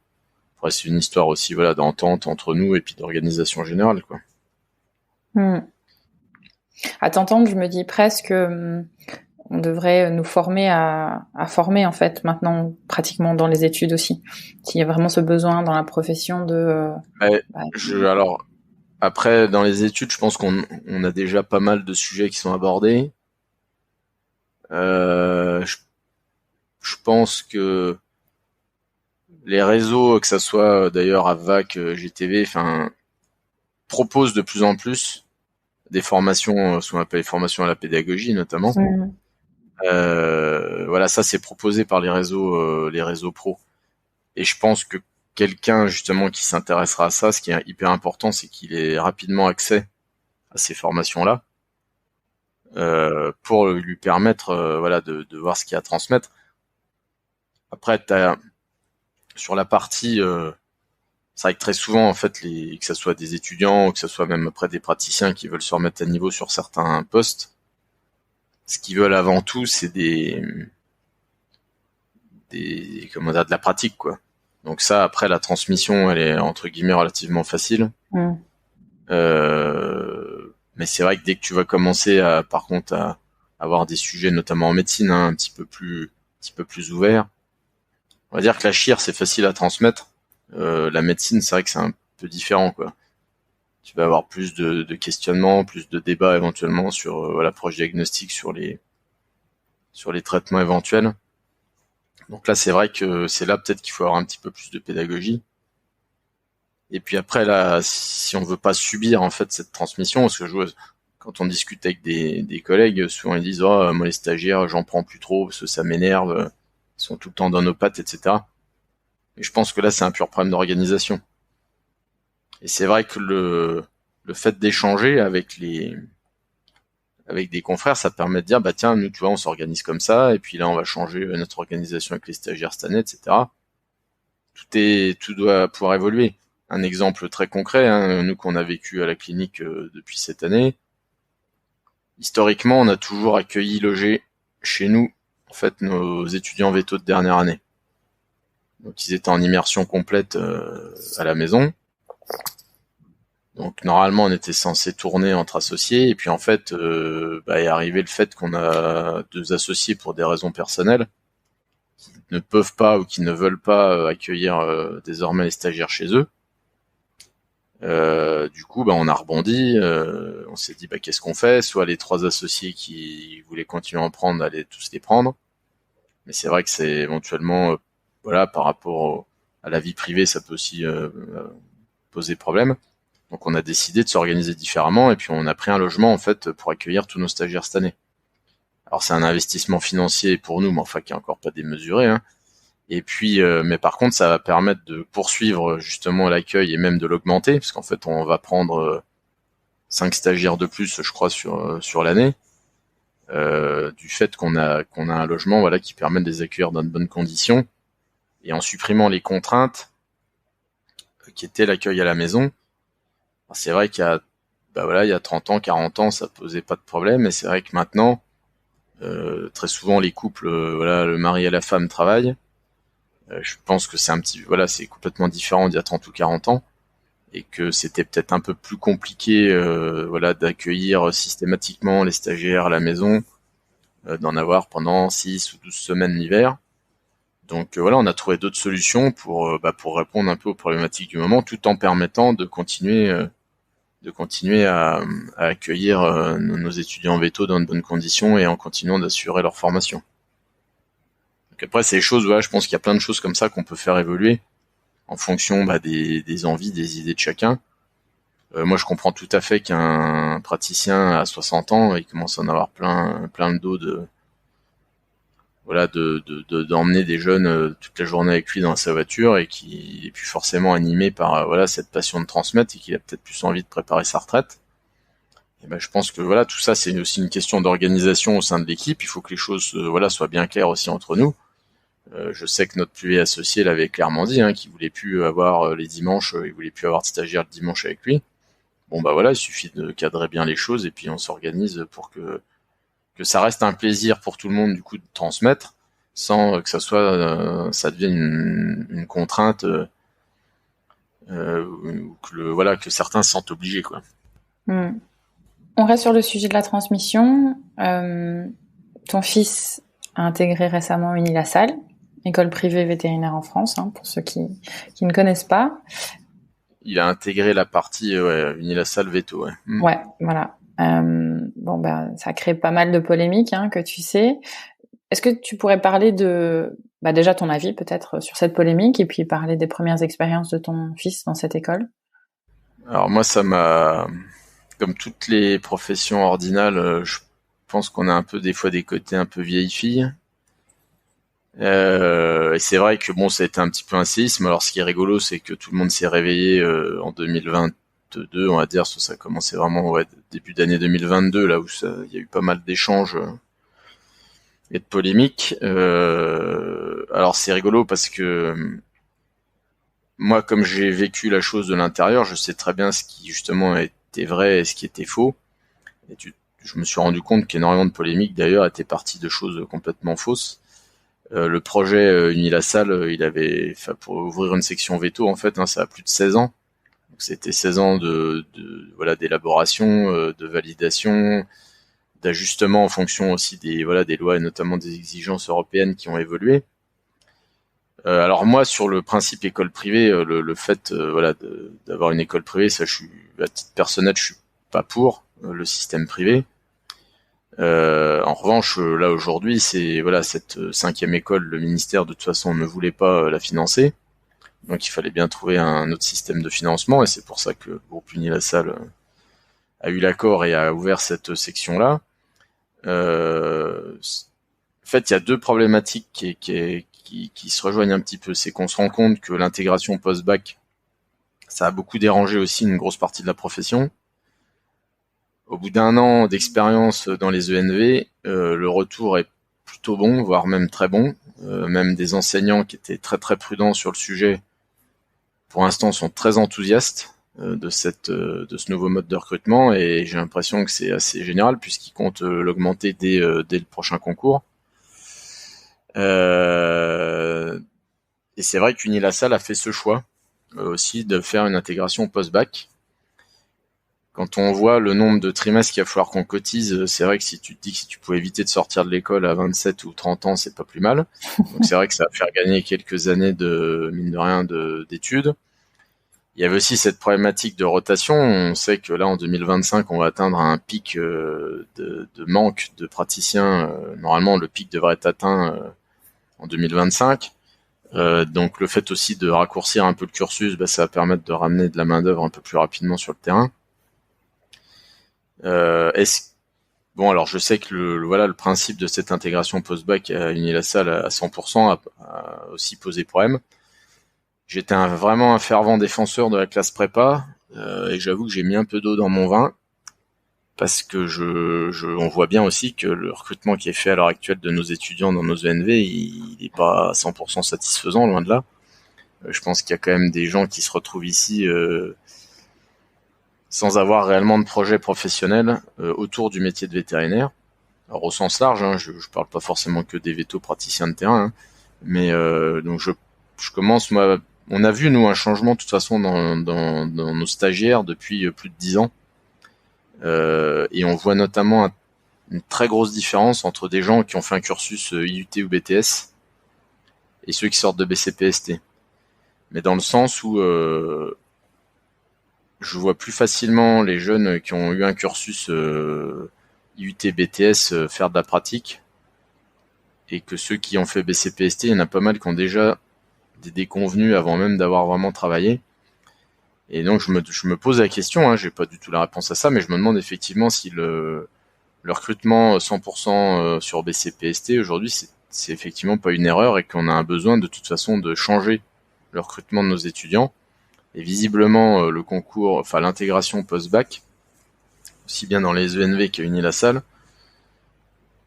Après, c'est une histoire aussi, voilà, d'entente entre nous et puis d'organisation générale, quoi. À t'entendre, je me dis presque on devrait nous former à former en fait maintenant pratiquement dans les études aussi. S'il y a vraiment ce besoin dans la profession de. Alors après dans les études, je pense qu'on a déjà pas mal de sujets qui sont abordés. Je pense que les réseaux, que ça soit d'ailleurs AVAC, GTV, proposent de plus en plus des formations, ce qu'on appelle les formations à la pédagogie notamment. Voilà, ça c'est proposé par les réseaux pro. Et je pense que quelqu'un justement qui s'intéressera à ça, ce qui est hyper important, c'est qu'il ait rapidement accès à ces formations-là pour lui permettre, de voir ce qu'il y a à transmettre. Après, sur la partie c'est vrai que très souvent, en fait, que ça soit des étudiants ou que ça soit même après des praticiens qui veulent se remettre à niveau sur certains postes, ce qu'ils veulent avant tout, c'est comment dire, de la pratique, quoi. Donc ça, après, la transmission, elle est entre guillemets relativement facile. Mais c'est vrai que dès que tu vas commencer par contre, à avoir des sujets, notamment en médecine, hein, un petit peu plus ouverts, on va dire que la chire, c'est facile à transmettre. La médecine, c'est vrai que c'est un peu différent, quoi. Tu vas avoir plus de questionnements, plus de débats éventuellement sur l'approche diagnostique, sur les traitements éventuels. Donc là, c'est vrai que c'est là peut-être qu'il faut avoir un petit peu plus de pédagogie. Et puis après, là, si on veut pas subir en fait cette transmission, parce que quand on discute avec des collègues, souvent ils disent moi les stagiaires, j'en prends plus trop parce que ça m'énerve, ils sont tout le temps dans nos pattes, etc. Et je pense que là, c'est un pur problème d'organisation. Et c'est vrai que le fait d'échanger avec des confrères, ça permet de dire bah tiens, nous tu vois, on s'organise comme ça, et puis là on va changer notre organisation avec les stagiaires cette année, etc. Tout doit pouvoir évoluer. Un exemple très concret, hein, nous qu'on a vécu à la clinique depuis cette année, historiquement, on a toujours accueilli, logé chez nous, en fait, nos étudiants véto de dernière année. Donc ils étaient en immersion complète à la maison. Donc normalement, on était censé tourner entre associés, et puis en fait, est arrivé le fait qu'on a 2 associés pour des raisons personnelles qui ne peuvent pas ou qui ne veulent pas accueillir désormais les stagiaires chez eux. Du coup, on a rebondi. On s'est dit, qu'est-ce qu'on fait? Soit les 3 associés qui voulaient continuer à en prendre, allaient tous les prendre. Mais c'est vrai que c'est éventuellement, par rapport à la vie privée, ça peut aussi poser problème. Donc, on a décidé de s'organiser différemment, et puis on a pris un logement en fait pour accueillir tous nos stagiaires cette année. Alors, c'est un investissement financier pour nous, mais enfin qui est encore pas démesuré, hein. Et puis, mais par contre, ça va permettre de poursuivre justement l'accueil et même de l'augmenter, parce qu'en fait, on va prendre 5 stagiaires de plus, je crois, sur l'année, du fait qu'on a un logement, qui permet de les accueillir dans de bonnes conditions, et en supprimant les contraintes qui étaient l'accueil à la maison. Alors, c'est vrai qu'il y a, il y a 30 ans, 40 ans, ça posait pas de problème, et c'est vrai que maintenant, très souvent, les couples, le mari et la femme travaillent. Je pense que c'est complètement différent d'il y a 30 ou 40 ans, et que c'était peut-être un peu plus compliqué d'accueillir systématiquement les stagiaires à la maison, d'en avoir pendant 6 ou 12 semaines l'hiver. Donc on a trouvé d'autres solutions pour répondre un peu aux problématiques du moment, tout en permettant de continuer à accueillir nos étudiants véto dans de bonnes conditions et en continuant d'assurer leur formation. Donc après, c'est des choses, je pense qu'il y a plein de choses comme ça qu'on peut faire évoluer en fonction des envies, des idées de chacun. Moi, je comprends tout à fait qu'un praticien à 60 ans, il commence à en avoir plein le dos d'emmener des jeunes toute la journée avec lui dans sa voiture, et qui est plus forcément animé par cette passion de transmettre, et qu'il a peut-être plus envie de préparer sa retraite. Et je pense que tout ça, c'est aussi une question d'organisation au sein de l'équipe. Il faut que les choses soient bien claires aussi entre nous. Je sais que notre plus vieil associé l'avait clairement dit, qu'il voulait plus avoir les dimanches, il voulait plus avoir de stagiaire le dimanche avec lui. Il suffit de cadrer bien les choses, et puis on s'organise pour que ça reste un plaisir pour tout le monde, du coup, de transmettre, sans que ça devienne une contrainte, ou que certains se sentent obligés, quoi. On reste sur le sujet de la transmission. Ton fils a intégré récemment Unilassal, école privée vétérinaire en France, pour ceux qui ne connaissent pas. Il a intégré la partie Unilassal Veto. Ouais. Ouais, voilà. Ça a créé pas mal de polémiques, que tu sais. Est-ce que tu pourrais parler de, déjà ton avis peut-être sur cette polémique, et puis parler des premières expériences de ton fils dans cette école? Alors moi, ça m'a, comme toutes les professions ordinales, je pense qu'on a un peu des fois des côtés un peu vieille fille. Et c'est vrai que ça a été un petit peu un séisme. Alors ce qui est rigolo, c'est que tout le monde s'est réveillé en 2022, on va dire, ça a commencé vraiment début d'année 2022, là où il y a eu pas mal d'échanges et de polémiques. Alors c'est rigolo parce que moi, comme j'ai vécu la chose de l'intérieur, je sais très bien ce qui justement était vrai et ce qui était faux. Et je me suis rendu compte qu'énormément de polémiques d'ailleurs étaient parties de choses complètement fausses. Le projet Unilassal, pour ouvrir une section veto, en fait, ça a plus de 16 ans. Donc, c'était 16 ans d'élaboration, de validation, d'ajustement en fonction aussi des lois et notamment des exigences européennes qui ont évolué. Alors moi, sur le principe école privée, le fait d'avoir une école privée, ça, à titre personnel, je suis pas pour le système privé. En revanche, là aujourd'hui, c'est cette 5e école, le ministère de toute façon ne voulait pas la financer, donc il fallait bien trouver un autre système de financement, et c'est pour ça que le groupe Unilassal a eu l'accord et a ouvert cette section-là. En fait, il y a deux problématiques qui se rejoignent un petit peu. C'est qu'on se rend compte que l'intégration post-bac, ça a beaucoup dérangé aussi une grosse partie de la profession. Au bout d'un an d'expérience dans les ENV, le retour est plutôt bon, voire même très bon. Même des enseignants qui étaient très très prudents sur le sujet, pour l'instant, sont très enthousiastes de ce nouveau mode de recrutement, et j'ai l'impression que c'est assez général puisqu'ils comptent l'augmenter dès le prochain concours. Et c'est vrai qu'Unilassal a fait ce choix aussi de faire une intégration post-bac. Quand on voit le nombre de trimestres qu'il va falloir qu'on cotise, c'est vrai que si tu te dis que si tu pouvais éviter de sortir de l'école à 27 ou 30 ans, c'est pas plus mal. Donc c'est vrai que ça va faire gagner quelques années mine de rien, d'études. Il y avait aussi cette problématique de rotation. On sait que là, en 2025, on va atteindre un pic de manque de praticiens. Normalement, le pic devrait être atteint en 2025. Donc le fait aussi de raccourcir un peu le cursus, ça va permettre de ramener de la main-d'œuvre un peu plus rapidement sur le terrain. Alors je sais que le principe de cette intégration post-bac à Unilassal à 100% a aussi posé problème. J'étais vraiment un fervent défenseur de la classe prépa, et j'avoue que j'ai mis un peu d'eau dans mon vin, parce que on voit bien aussi que le recrutement qui est fait à l'heure actuelle de nos étudiants dans nos ENV, il n'est pas à 100% satisfaisant, loin de là. Je pense qu'il y a quand même des gens qui se retrouvent ici sans avoir réellement de projet professionnel autour du métier de vétérinaire. Alors au sens large, je parle pas forcément que des vétos praticiens de terrain, mais donc je commence, moi, on a vu nous un changement de toute façon dans nos stagiaires depuis plus de 10 ans, et on voit notamment une très grosse différence entre des gens qui ont fait un cursus IUT ou BTS et ceux qui sortent de BCPST. Mais dans le sens où je vois plus facilement les jeunes qui ont eu un cursus IUT BTS faire de la pratique, et que ceux qui ont fait BCPST, il y en a pas mal qui ont déjà des déconvenus avant même d'avoir vraiment travaillé. Et donc je me pose la question, j'ai pas du tout la réponse à ça, mais je me demande effectivement si le recrutement 100% sur BCPST aujourd'hui, c'est effectivement pas une erreur, et qu'on a un besoin de toute façon de changer le recrutement de nos étudiants. Et visiblement, le concours, l'intégration post-bac, aussi bien dans les ENV qu'à Unilassal,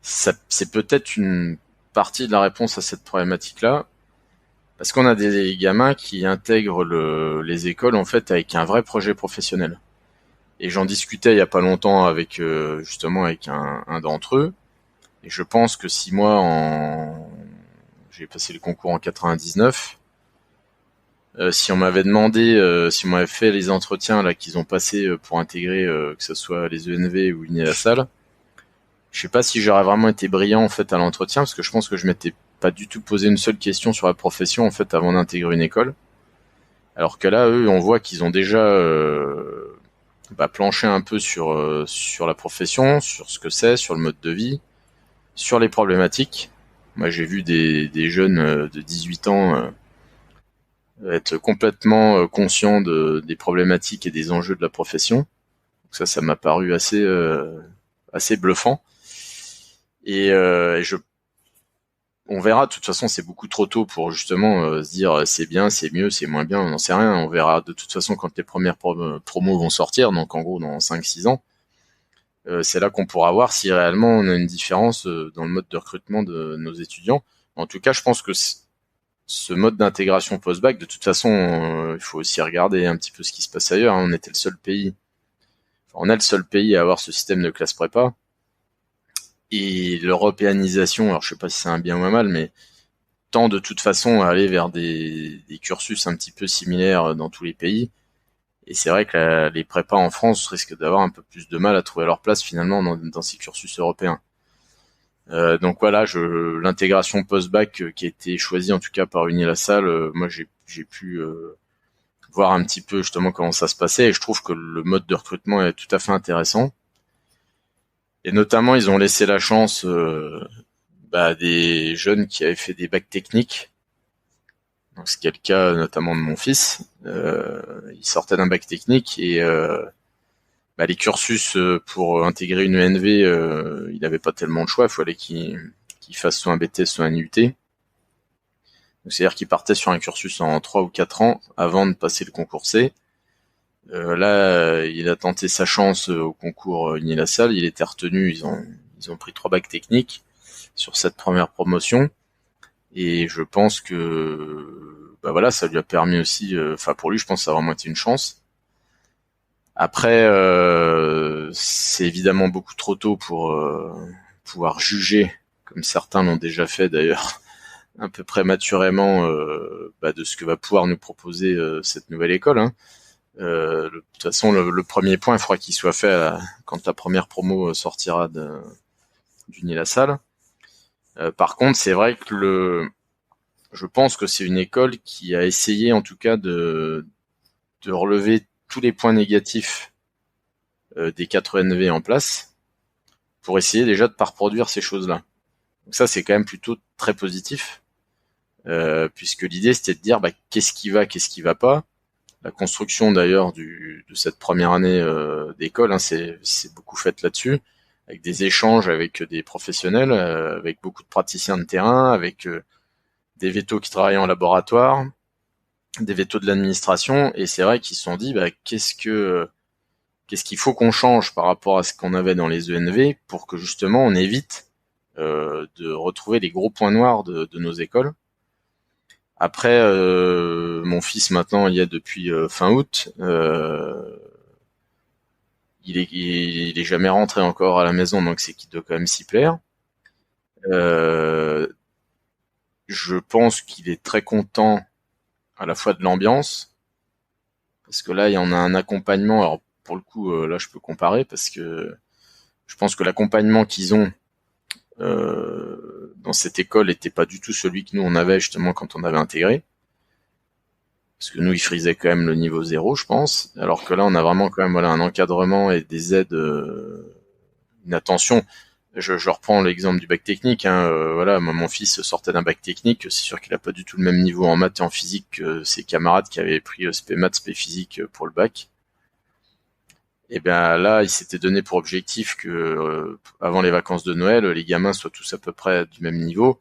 c'est peut-être une partie de la réponse à cette problématique-là, parce qu'on a des gamins qui intègrent les écoles en fait avec un vrai projet professionnel. Et j'en discutais il y a pas longtemps avec justement avec un d'entre eux, et je pense que si moi j'ai passé le concours en 99. Si on m'avait demandé, si on m'avait fait les entretiens là qu'ils ont passés pour intégrer, que ce soit les ENV ou Unilassal, je sais pas si j'aurais vraiment été brillant en fait à l'entretien, parce que je pense que je m'étais pas du tout posé une seule question sur la profession en fait avant d'intégrer une école. Alors que là, eux, on voit qu'ils ont déjà planché un peu sur la profession, sur ce que c'est, sur le mode de vie, sur les problématiques. Moi, j'ai vu des jeunes de 18 ans être complètement conscient des problématiques et des enjeux de la profession. Donc ça m'a paru assez bluffant. Et on verra. De toute façon, c'est beaucoup trop tôt pour justement se dire c'est bien, c'est mieux, c'est moins bien. On n'en sait rien. On verra de toute façon quand les premières promos vont sortir. Donc en gros dans 5-6 ans. C'est là qu'on pourra voir si réellement on a une différence dans le mode de recrutement de nos étudiants. En tout cas, je pense que ce mode d'intégration post-bac, de toute façon, il faut aussi regarder un petit peu ce qui se passe ailleurs. On était le seul pays, on est le seul pays à avoir ce système de classe prépa. Et l'européanisation, alors je sais pas si c'est un bien ou un mal, mais tend de toute façon à aller vers des cursus un petit peu similaires dans tous les pays. Et c'est vrai que les prépas en France risquent d'avoir un peu plus de mal à trouver leur place finalement dans ces cursus européens. Donc voilà, l'intégration post-bac qui a été choisie en tout cas par Unilassal, moi j'ai pu voir un petit peu justement comment ça se passait, et je trouve que le mode de recrutement est tout à fait intéressant. Et notamment, ils ont laissé la chance des jeunes qui avaient fait des bacs techniques. Donc, ce qui est le cas notamment de mon fils. Il sortait d'un bac technique et les cursus pour intégrer une ENV, il n'avait pas tellement de choix. Il fallait qu'il fasse soit un BTS, soit un IUT. Donc, c'est-à-dire qu'il partait sur un cursus en 3 ou 4 ans avant de passer le concours C. Là, il a tenté sa chance au concours Unilassal. Il était retenu. Ils ont pris 3 bacs techniques sur cette première promotion. Et je pense que, ça lui a permis aussi, pour lui, je pense que ça a vraiment été une chance. Après, c'est évidemment beaucoup trop tôt pour pouvoir juger, comme certains l'ont déjà fait d'ailleurs, un peu prématurément, de ce que va pouvoir nous proposer cette nouvelle école, hein. De toute façon, le premier point, il faudra qu'il soit fait quand la première promo sortira d'Unilassal. Par contre, c'est vrai que je pense que c'est une école qui a essayé, en tout cas, de relever tous les points négatifs des 4 ENV en place, pour essayer déjà de pas reproduire ces choses-là. Donc ça, c'est quand même plutôt très positif, puisque l'idée, c'était de dire qu'est-ce qui va pas. La construction d'ailleurs de cette première année d'école, hein, c'est beaucoup fait là-dessus, avec des échanges avec des professionnels, avec beaucoup de praticiens de terrain, avec des vétos qui travaillent en laboratoire, des vétos de l'administration, et c'est vrai qu'ils se sont dit qu'est-ce qu'il faut qu'on change par rapport à ce qu'on avait dans les ENV pour que justement on évite de retrouver les gros points noirs de nos écoles. Après, mon fils maintenant, il y a depuis fin août, il est jamais rentré encore à la maison, donc c'est qu'il doit quand même s'y plaire. Je pense qu'il est très content à la fois de l'ambiance, parce que là, il y en a un accompagnement. Alors pour le coup, là, je peux comparer parce que je pense que l'accompagnement qu'ils ont dans cette école n'était pas du tout celui que nous on avait justement quand on avait intégré, parce que nous ils frisaient quand même le niveau 0, je pense, alors que là on a vraiment quand même un encadrement et des aides, une attention. Je reprends l'exemple du bac technique, hein, mon fils sortait d'un bac technique, c'est sûr qu'il a pas du tout le même niveau en maths et en physique que ses camarades qui avaient pris spé maths, spé physique pour le bac. Et bien là, il s'était donné pour objectif que avant les vacances de Noël, les gamins soient tous à peu près du même niveau.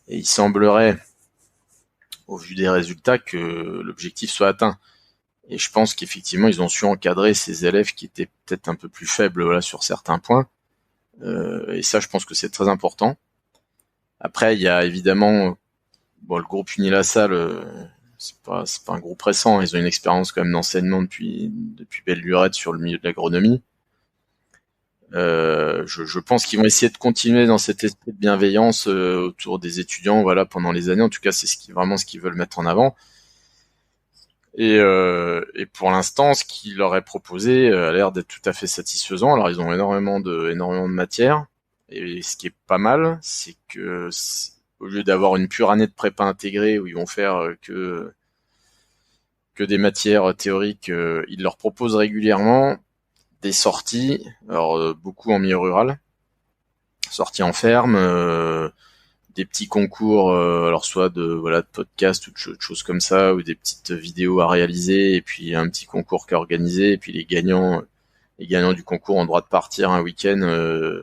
Et il semblerait, au vu des résultats, que l'objectif soit atteint. Et je pense qu'effectivement, ils ont su encadrer ces élèves qui étaient peut-être un peu plus faibles sur certains points. Et ça, je pense que c'est très important. Après, il y a évidemment le groupe Unilassal. C'est pas un groupe récent, ils ont une expérience quand même d'enseignement depuis belle lurette sur le milieu de l'agronomie. Je pense qu'ils vont essayer de continuer dans cet esprit de bienveillance autour des étudiants, pendant les années. En tout cas, c'est vraiment ce qu'ils veulent mettre en avant. Et pour l'instant, ce qu'ils leur est proposé a l'air d'être tout à fait satisfaisant. Alors, ils ont énormément de matières, et ce qui est pas mal, c'est que au lieu d'avoir une pure année de prépa intégrée où ils vont faire que des matières théoriques, ils leur proposent régulièrement des sorties, alors beaucoup en milieu rural, sorties en ferme, des petits concours, alors soit de podcasts ou de choses comme ça, ou des petites vidéos à réaliser, et puis un petit concours qui est organisé, et puis les gagnants du concours ont droit de partir un week-end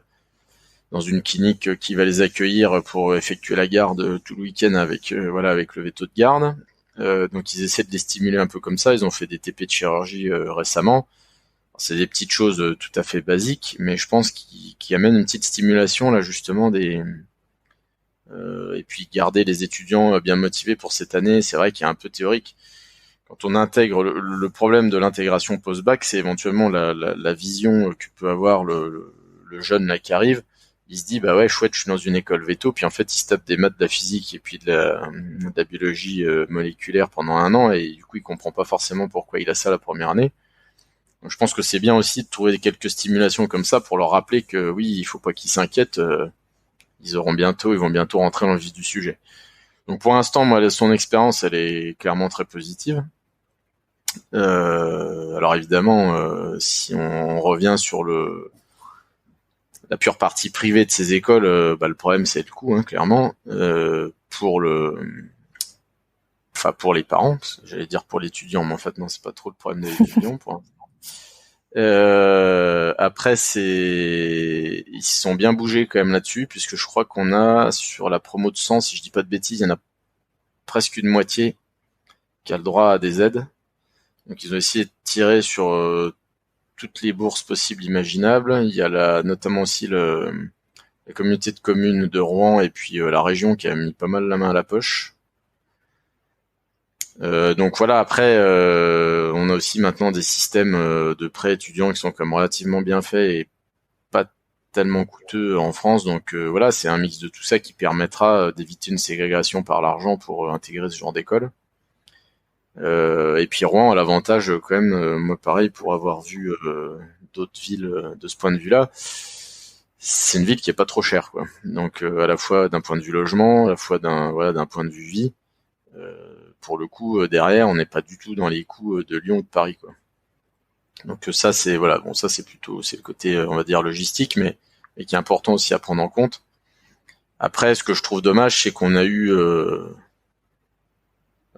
dans une clinique qui va les accueillir pour effectuer la garde tout le week-end avec le veto de garde. Donc ils essaient de les stimuler un peu comme ça. Ils ont fait des TP de chirurgie récemment. Alors, c'est des petites choses tout à fait basiques, mais je pense qu'ils amènent une petite stimulation là justement des et puis garder les étudiants bien motivés pour cette année, c'est vrai qu'il y a un peu théorique. Quand on intègre le problème de l'intégration post-bac, c'est éventuellement la vision que peut avoir le jeune là qui arrive. Il se dit bah ouais chouette, je suis dans une école veto, puis en fait il se tape des maths, de la physique et puis de la biologie moléculaire pendant 1 an, et du coup il comprend pas forcément pourquoi il a ça la première année. Donc je pense que c'est bien aussi de trouver quelques stimulations comme ça pour leur rappeler que oui, il faut pas qu'ils s'inquiètent, ils vont bientôt rentrer dans le vif du sujet. Donc pour l'instant, moi, son expérience, elle est clairement très positive. Alors évidemment, si on revient sur la pure partie privée de ces écoles, le problème c'est le coût, hein, clairement. Pour les parents, j'allais dire pour l'étudiant, mais en fait non, c'est pas trop le problème de l'étudiant pour l'instant. Après, ils se sont bien bougés quand même là-dessus, puisque je crois qu'on a sur la promo de 100, si je dis pas de bêtises, il y en a presque une moitié qui a le droit à des aides. Donc ils ont essayé de tirer sur toutes les bourses possibles imaginables. Il y a notamment aussi la communauté de communes de Rouen et puis la région qui a mis pas mal la main à la poche. Donc voilà, après on a aussi maintenant des systèmes de prêts étudiants qui sont quand même relativement bien faits et pas tellement coûteux en France. Donc voilà, c'est un mix de tout ça qui permettra d'éviter une ségrégation par l'argent pour intégrer ce genre d'école. Et puis Rouen a l'avantage quand même, moi pareil, pour avoir vu d'autres villes de ce point de vue-là, c'est une ville qui est pas trop chère, quoi. Donc à la fois d'un point de vue logement, à la fois d'un point de vue vie. Pour le coup, derrière, on n'est pas du tout dans les coûts de Lyon ou de Paris, quoi. Donc ça, c'est voilà, bon, ça c'est le côté, on va dire logistique, mais qui est important aussi à prendre en compte. Après, ce que je trouve dommage, c'est qu'on a eu,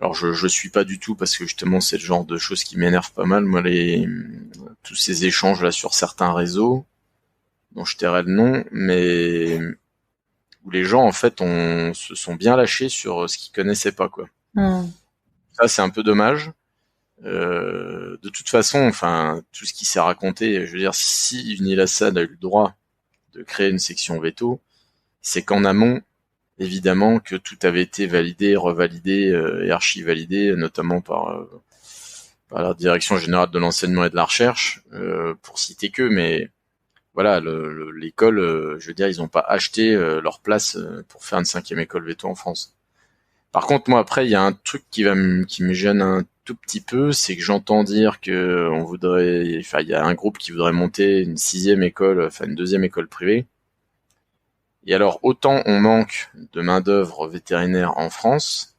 alors je suis pas du tout parce que justement c'est le genre de choses qui m'énervent pas mal, moi tous ces échanges là sur certains réseaux, dont je tairai le nom, mais où les gens en fait se sont bien lâchés sur ce qu'ils connaissaient pas, quoi. Ça, c'est un peu dommage. De toute façon, enfin, tout ce qui s'est raconté, je veux dire, si Unilassal a eu le droit de créer une section veto, c'est qu'en amont, évidemment, que tout avait été validé, revalidé et archi-validé, notamment par la Direction générale de l'enseignement et de la recherche, pour citer que, mais voilà, l'école, je veux dire, ils n'ont pas acheté leur place pour faire une 5e école veto en France. Par contre, moi, après, il y a un truc qui me gêne un tout petit peu, c'est que j'entends dire que il y a un groupe qui voudrait monter une 6e école, enfin une 2e école privée. Et alors, autant on manque de main-d'œuvre vétérinaire en France,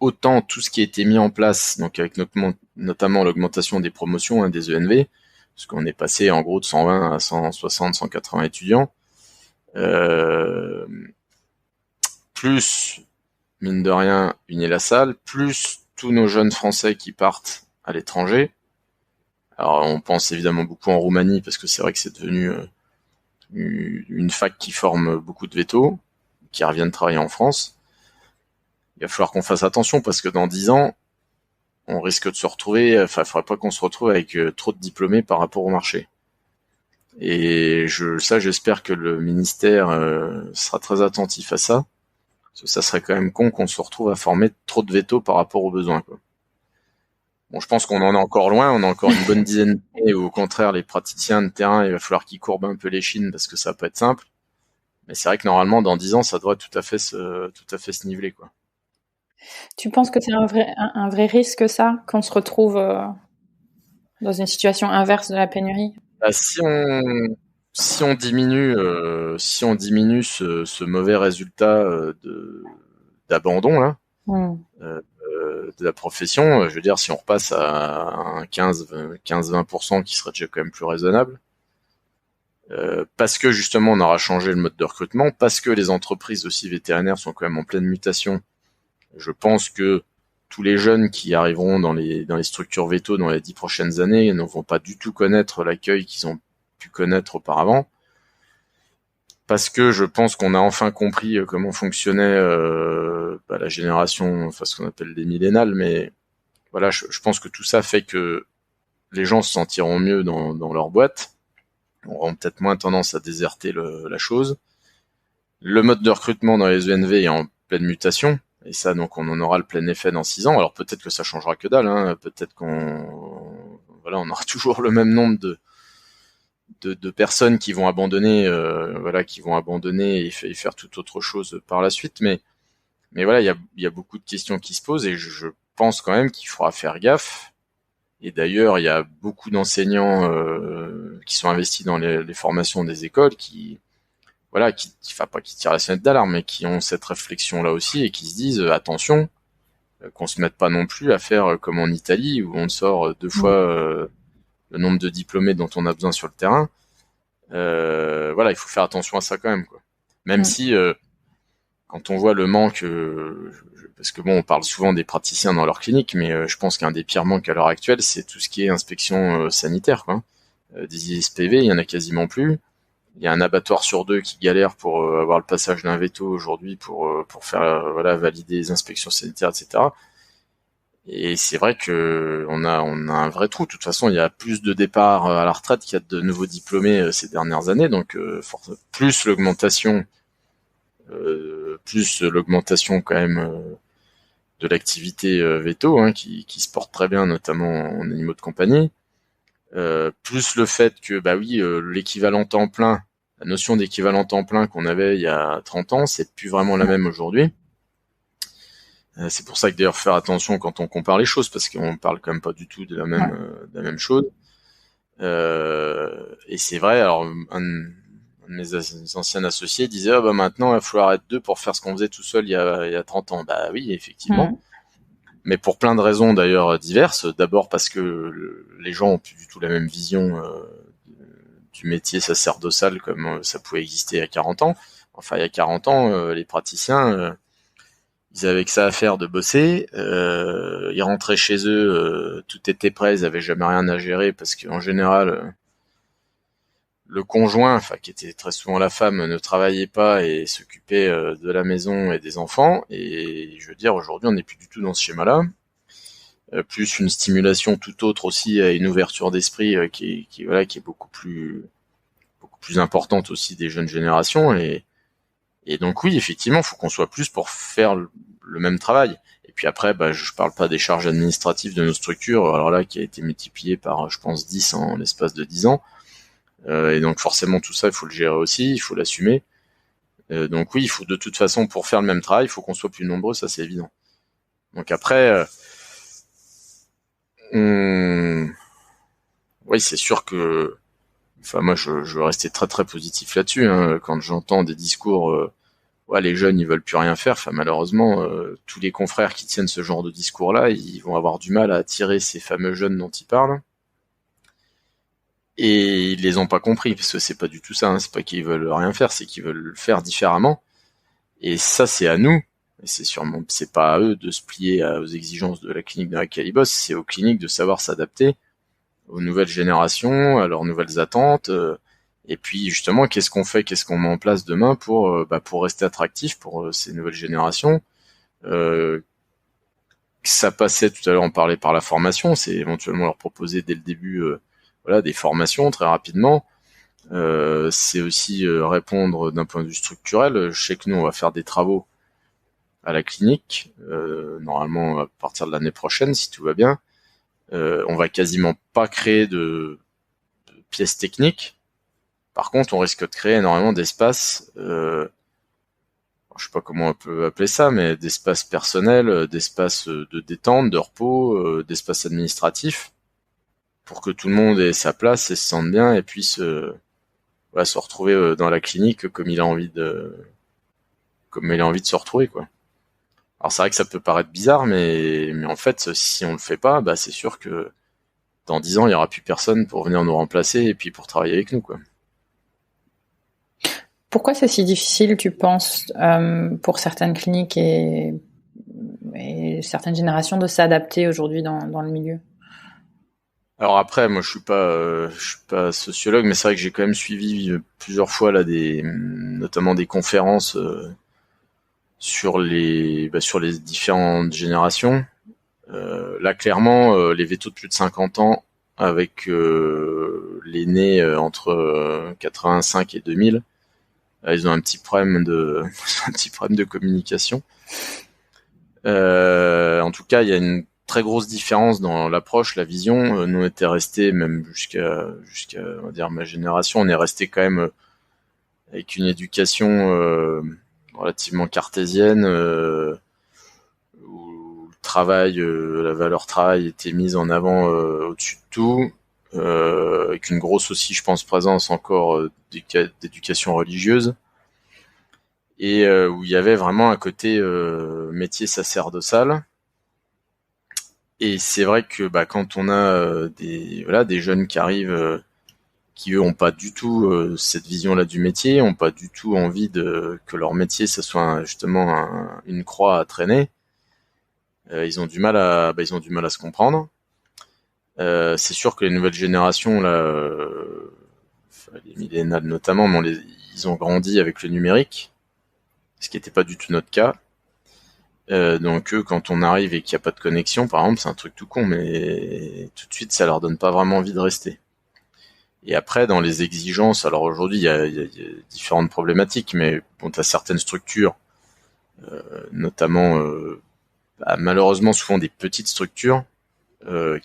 autant tout ce qui a été mis en place, donc avec notamment l'augmentation des promotions, hein, des ENV, parce qu'on est passé en gros de 120 à 160, 180 étudiants, plus mine de rien, Unilassal, plus tous nos jeunes Français qui partent à l'étranger. Alors, on pense évidemment beaucoup en Roumanie, parce que c'est vrai que c'est devenu une fac qui forme beaucoup de vétos, qui reviennent travailler en France. Il va falloir qu'on fasse attention, parce que dans 10 ans, on risque de se retrouver, enfin, il faudrait pas qu'on se retrouve avec trop de diplômés par rapport au marché. Et j'espère que le ministère sera très attentif à ça. Parce que ça serait quand même con qu'on se retrouve à former trop de vétos par rapport aux besoins, quoi. Bon, je pense qu'on en est encore loin, on a encore une bonne dizaine d'années où au contraire les praticiens de terrain, il va falloir qu'ils courbent un peu les chines parce que ça va pas être simple. Mais c'est vrai que normalement dans 10 ans, ça devrait tout à fait se niveler, quoi. Tu penses que c'est un vrai risque, ça, qu'on se retrouve dans une situation inverse de la pénurie? Bah, si on diminue ce mauvais résultat d'abandon là, de la profession, je veux dire, si on repasse à un 15-20% qui serait déjà quand même plus raisonnable, parce que justement on aura changé le mode de recrutement, parce que les entreprises aussi vétérinaires sont quand même en pleine mutation. Je pense que tous les jeunes qui arriveront dans les structures véto dans les 10 prochaines années ne vont pas du tout connaître l'accueil qu'ils ont pu connaître auparavant, parce que je pense qu'on a enfin compris comment fonctionnait la génération, enfin ce qu'on appelle les millénales, mais voilà, je pense que tout ça fait que les gens se sentiront mieux dans leur boîte, auront peut-être moins tendance à déserter la chose, Le mode de recrutement dans les ENV est en pleine mutation, et ça, donc, on en aura le plein effet dans 6 ans. Alors peut-être que ça changera que dalle, hein. Peut-être on aura toujours le même nombre de personnes qui vont abandonner, et faire toute autre chose par la suite. Mais voilà, il y a beaucoup de questions qui se posent, et je pense quand même qu'il faudra faire gaffe. Et d'ailleurs, il y a beaucoup d'enseignants qui sont investis dans les formations des écoles qui tirent la sonnette d'alarme, mais qui ont cette réflexion-là aussi et qui se disent attention, qu'on se mette pas non plus à faire comme en Italie où on sort 2 fois le nombre de diplômés dont on a besoin sur le terrain. Il faut faire attention à ça quand même, quoi. Même si quand on voit le manque, parce que on parle souvent des praticiens dans leur clinique, mais je pense qu'un des pires manques à l'heure actuelle, c'est tout ce qui est inspection sanitaire, quoi. Des ISPV, il y en a quasiment plus. Il y a un abattoir sur 2 qui galère pour avoir le passage d'un veto aujourd'hui pour faire valider les inspections sanitaires, etc. Et c'est vrai que on a un vrai trou. De toute façon, il y a plus de départs à la retraite qu'il y a de nouveaux diplômés ces dernières années, donc plus l'augmentation quand même de l'activité veto, hein, qui se porte très bien, notamment en animaux de compagnie. Plus le fait que l'équivalent temps plein, la notion d'équivalent temps plein qu'on avait il y a 30 ans, c'est plus vraiment la même aujourd'hui. C'est pour ça que d'ailleurs faire attention quand on compare les choses, parce qu'on parle quand même pas du tout de la même chose. Et c'est vrai, alors un de mes anciens associés disait maintenant il va falloir être 2 pour faire ce qu'on faisait tout seul il y a 30 ans. Bah oui, effectivement. Mais pour plein de raisons d'ailleurs diverses. D'abord parce que les gens ont plus du tout la même vision du métier sacerdotal comme ça pouvait exister il y a 40 ans. Enfin, il y a 40 ans, les praticiens, ils avaient que ça à faire de bosser. Ils rentraient chez eux, tout était prêt, ils avaient jamais rien à gérer parce qu'en général, le conjoint, qui était très souvent la femme, ne travaillait pas et s'occupait de la maison et des enfants. Et je veux dire, aujourd'hui, on n'est plus du tout dans ce schéma-là. Plus une stimulation tout autre aussi, à une ouverture d'esprit qui est beaucoup plus importante aussi des jeunes générations. Et donc oui, effectivement, il faut qu'on soit plus pour faire le même travail. Et puis après, je parle pas des charges administratives de nos structures, alors là, qui a été multiplié par, je pense, 10 en l'espace de 10 ans. Et donc forcément, tout ça, il faut le gérer aussi, il faut l'assumer. Donc oui, il faut de toute façon, pour faire le même travail, il faut qu'on soit plus nombreux, ça c'est évident. Donc après, oui, c'est sûr que, moi, je veux rester très très positif là-dessus, hein. Quand j'entends des discours, les jeunes ils veulent plus rien faire. Malheureusement, tous les confrères qui tiennent ce genre de discours-là, ils vont avoir du mal à attirer ces fameux jeunes dont ils parlent. Et ils les ont pas compris, parce que c'est pas du tout ça, hein. C'est pas qu'ils veulent rien faire, c'est qu'ils veulent le faire différemment. Et ça, c'est à nous. Et c'est pas à eux de se plier aux exigences de la clinique dans laquelle ils bossent, c'est aux cliniques de savoir s'adapter aux nouvelles générations, à leurs nouvelles attentes. Et puis justement, qu'est-ce qu'on met en place demain pour rester attractif pour ces nouvelles générations. Ça passait tout à l'heure, on parlait par la formation, c'est éventuellement leur proposer dès le début des formations très rapidement. C'est aussi répondre d'un point de vue structurel. Je sais que nous, on va faire des travaux à la clinique, normalement à partir de l'année prochaine, si tout va bien. On va quasiment pas créer de pièces techniques. Par contre, on risque de créer énormément d'espaces, je sais pas comment on peut appeler ça, mais d'espaces personnels, d'espaces de détente, de repos, d'espaces administratifs, pour que tout le monde ait sa place et se sente bien et puisse se retrouver dans la clinique comme il a envie de se retrouver, quoi. Alors c'est vrai que ça peut paraître bizarre, mais en fait, si on le fait pas, c'est sûr que dans 10 ans, il y aura plus personne pour venir nous remplacer et puis pour travailler avec nous, quoi. Pourquoi c'est si difficile, tu penses, pour certaines cliniques et certaines générations de s'adapter aujourd'hui dans le milieu? Alors après, moi je suis pas sociologue, mais c'est vrai que j'ai quand même suivi plusieurs fois notamment des conférences sur les différentes générations. Là clairement, les vétos de plus de 50 ans avec les nés entre 85 et 2000, Ils ont un petit problème de communication. En tout cas, il y a une très grosse différence dans l'approche, la vision. Nous, on était restés, même jusqu'à, on va dire, ma génération, on est resté quand même avec une éducation relativement cartésienne, où le travail, la valeur travail était mise en avant au-dessus de tout, avec une grosse aussi, je pense, présence encore d'éducation religieuse, et où il y avait vraiment un côté métier sacerdotal. Et c'est vrai que quand on a des jeunes qui arrivent, qui eux ont pas du tout cette vision-là du métier, ont pas du tout envie que leur métier ça soit justement une croix à traîner, ils ont du mal à se comprendre. C'est sûr que les nouvelles générations là, les millénales notamment, ils ont grandi avec le numérique, ce qui n'était pas du tout notre cas. Donc eux, quand on arrive et qu'il n'y a pas de connexion, par exemple, c'est un truc tout con, mais tout de suite, ça leur donne pas vraiment envie de rester. Et après, dans les exigences, alors aujourd'hui, il y a différentes problématiques, mais bon, t'as certaines structures, notamment, malheureusement, souvent des petites structures,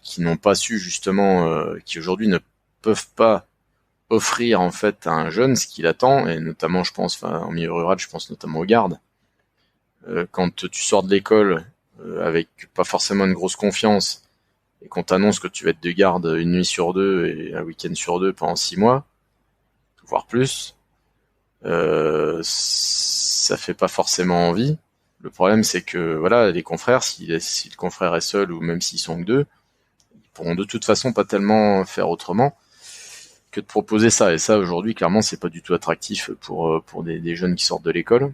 qui n'ont pas su justement, qui aujourd'hui ne peuvent pas offrir en fait à un jeune ce qu'il attend, et notamment, je pense, en milieu rural, je pense notamment aux gardes. Quand tu sors de l'école avec pas forcément une grosse confiance et qu'on t'annonce que tu vas être de garde une nuit sur deux et un week-end sur deux pendant 6 mois, voire plus, ça fait pas forcément envie. Le problème, c'est que voilà, les confrères, si le confrère est seul ou même s'ils sont que deux, ils pourront de toute façon pas tellement faire autrement que de proposer ça. Et ça, aujourd'hui, clairement, c'est pas du tout attractif pour des jeunes qui sortent de l'école.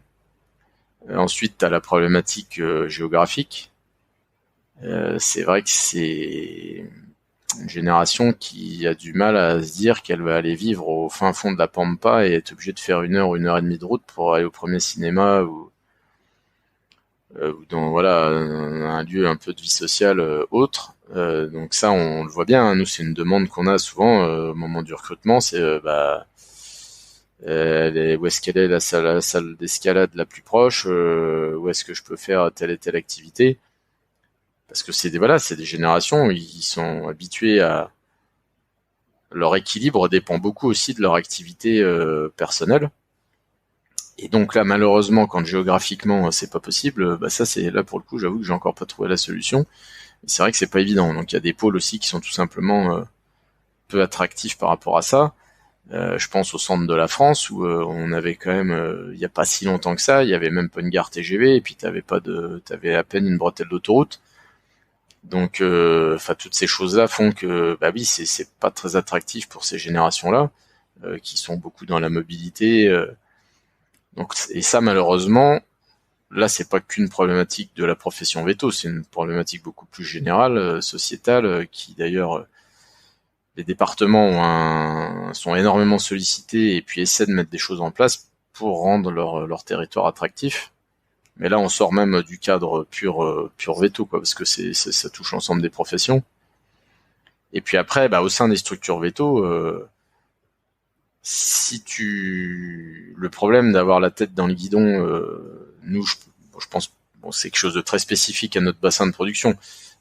Ensuite, tu as la problématique géographique. C'est vrai que c'est une génération qui a du mal à se dire qu'elle va aller vivre au fin fond de la Pampa et être obligée de faire 1 heure et demie de route pour aller au premier cinéma ou dans voilà un lieu un peu de vie sociale autre. Donc ça, on le voit bien. Hein. Nous, c'est une demande qu'on a souvent au moment du recrutement. C'est où est-ce qu'elle est la salle d'escalade la plus proche, où est-ce que je peux faire telle et telle activité, parce que c'est des générations, ils sont habitués à leur équilibre dépend beaucoup aussi de leur activité personnelle, et donc là malheureusement quand géographiquement c'est pas possible, ça c'est là pour le coup j'avoue que j'ai encore pas trouvé la solution, et c'est vrai que c'est pas évident, donc il y a des pôles aussi qui sont tout simplement peu attractifs par rapport à ça. Je pense au centre de la France où on avait quand même, il y a pas si longtemps que ça, il y avait même pas une gare TGV et puis t'avais à peine une bretelle d'autoroute. Donc, toutes ces choses-là font que, oui, c'est pas très attractif pour ces générations-là qui sont beaucoup dans la mobilité. Donc, et ça malheureusement, là c'est pas qu'une problématique de la profession veto, c'est une problématique beaucoup plus générale, sociétale, qui d'ailleurs les départements sont énormément sollicités et puis essaient de mettre des choses en place pour rendre leur territoire attractif. Mais là, on sort même du cadre pur veto, quoi, parce que ça touche l'ensemble des professions. Et puis après, au sein des structures veto, le problème d'avoir la tête dans le guidon, nous, je pense, c'est quelque chose de très spécifique à notre bassin de production.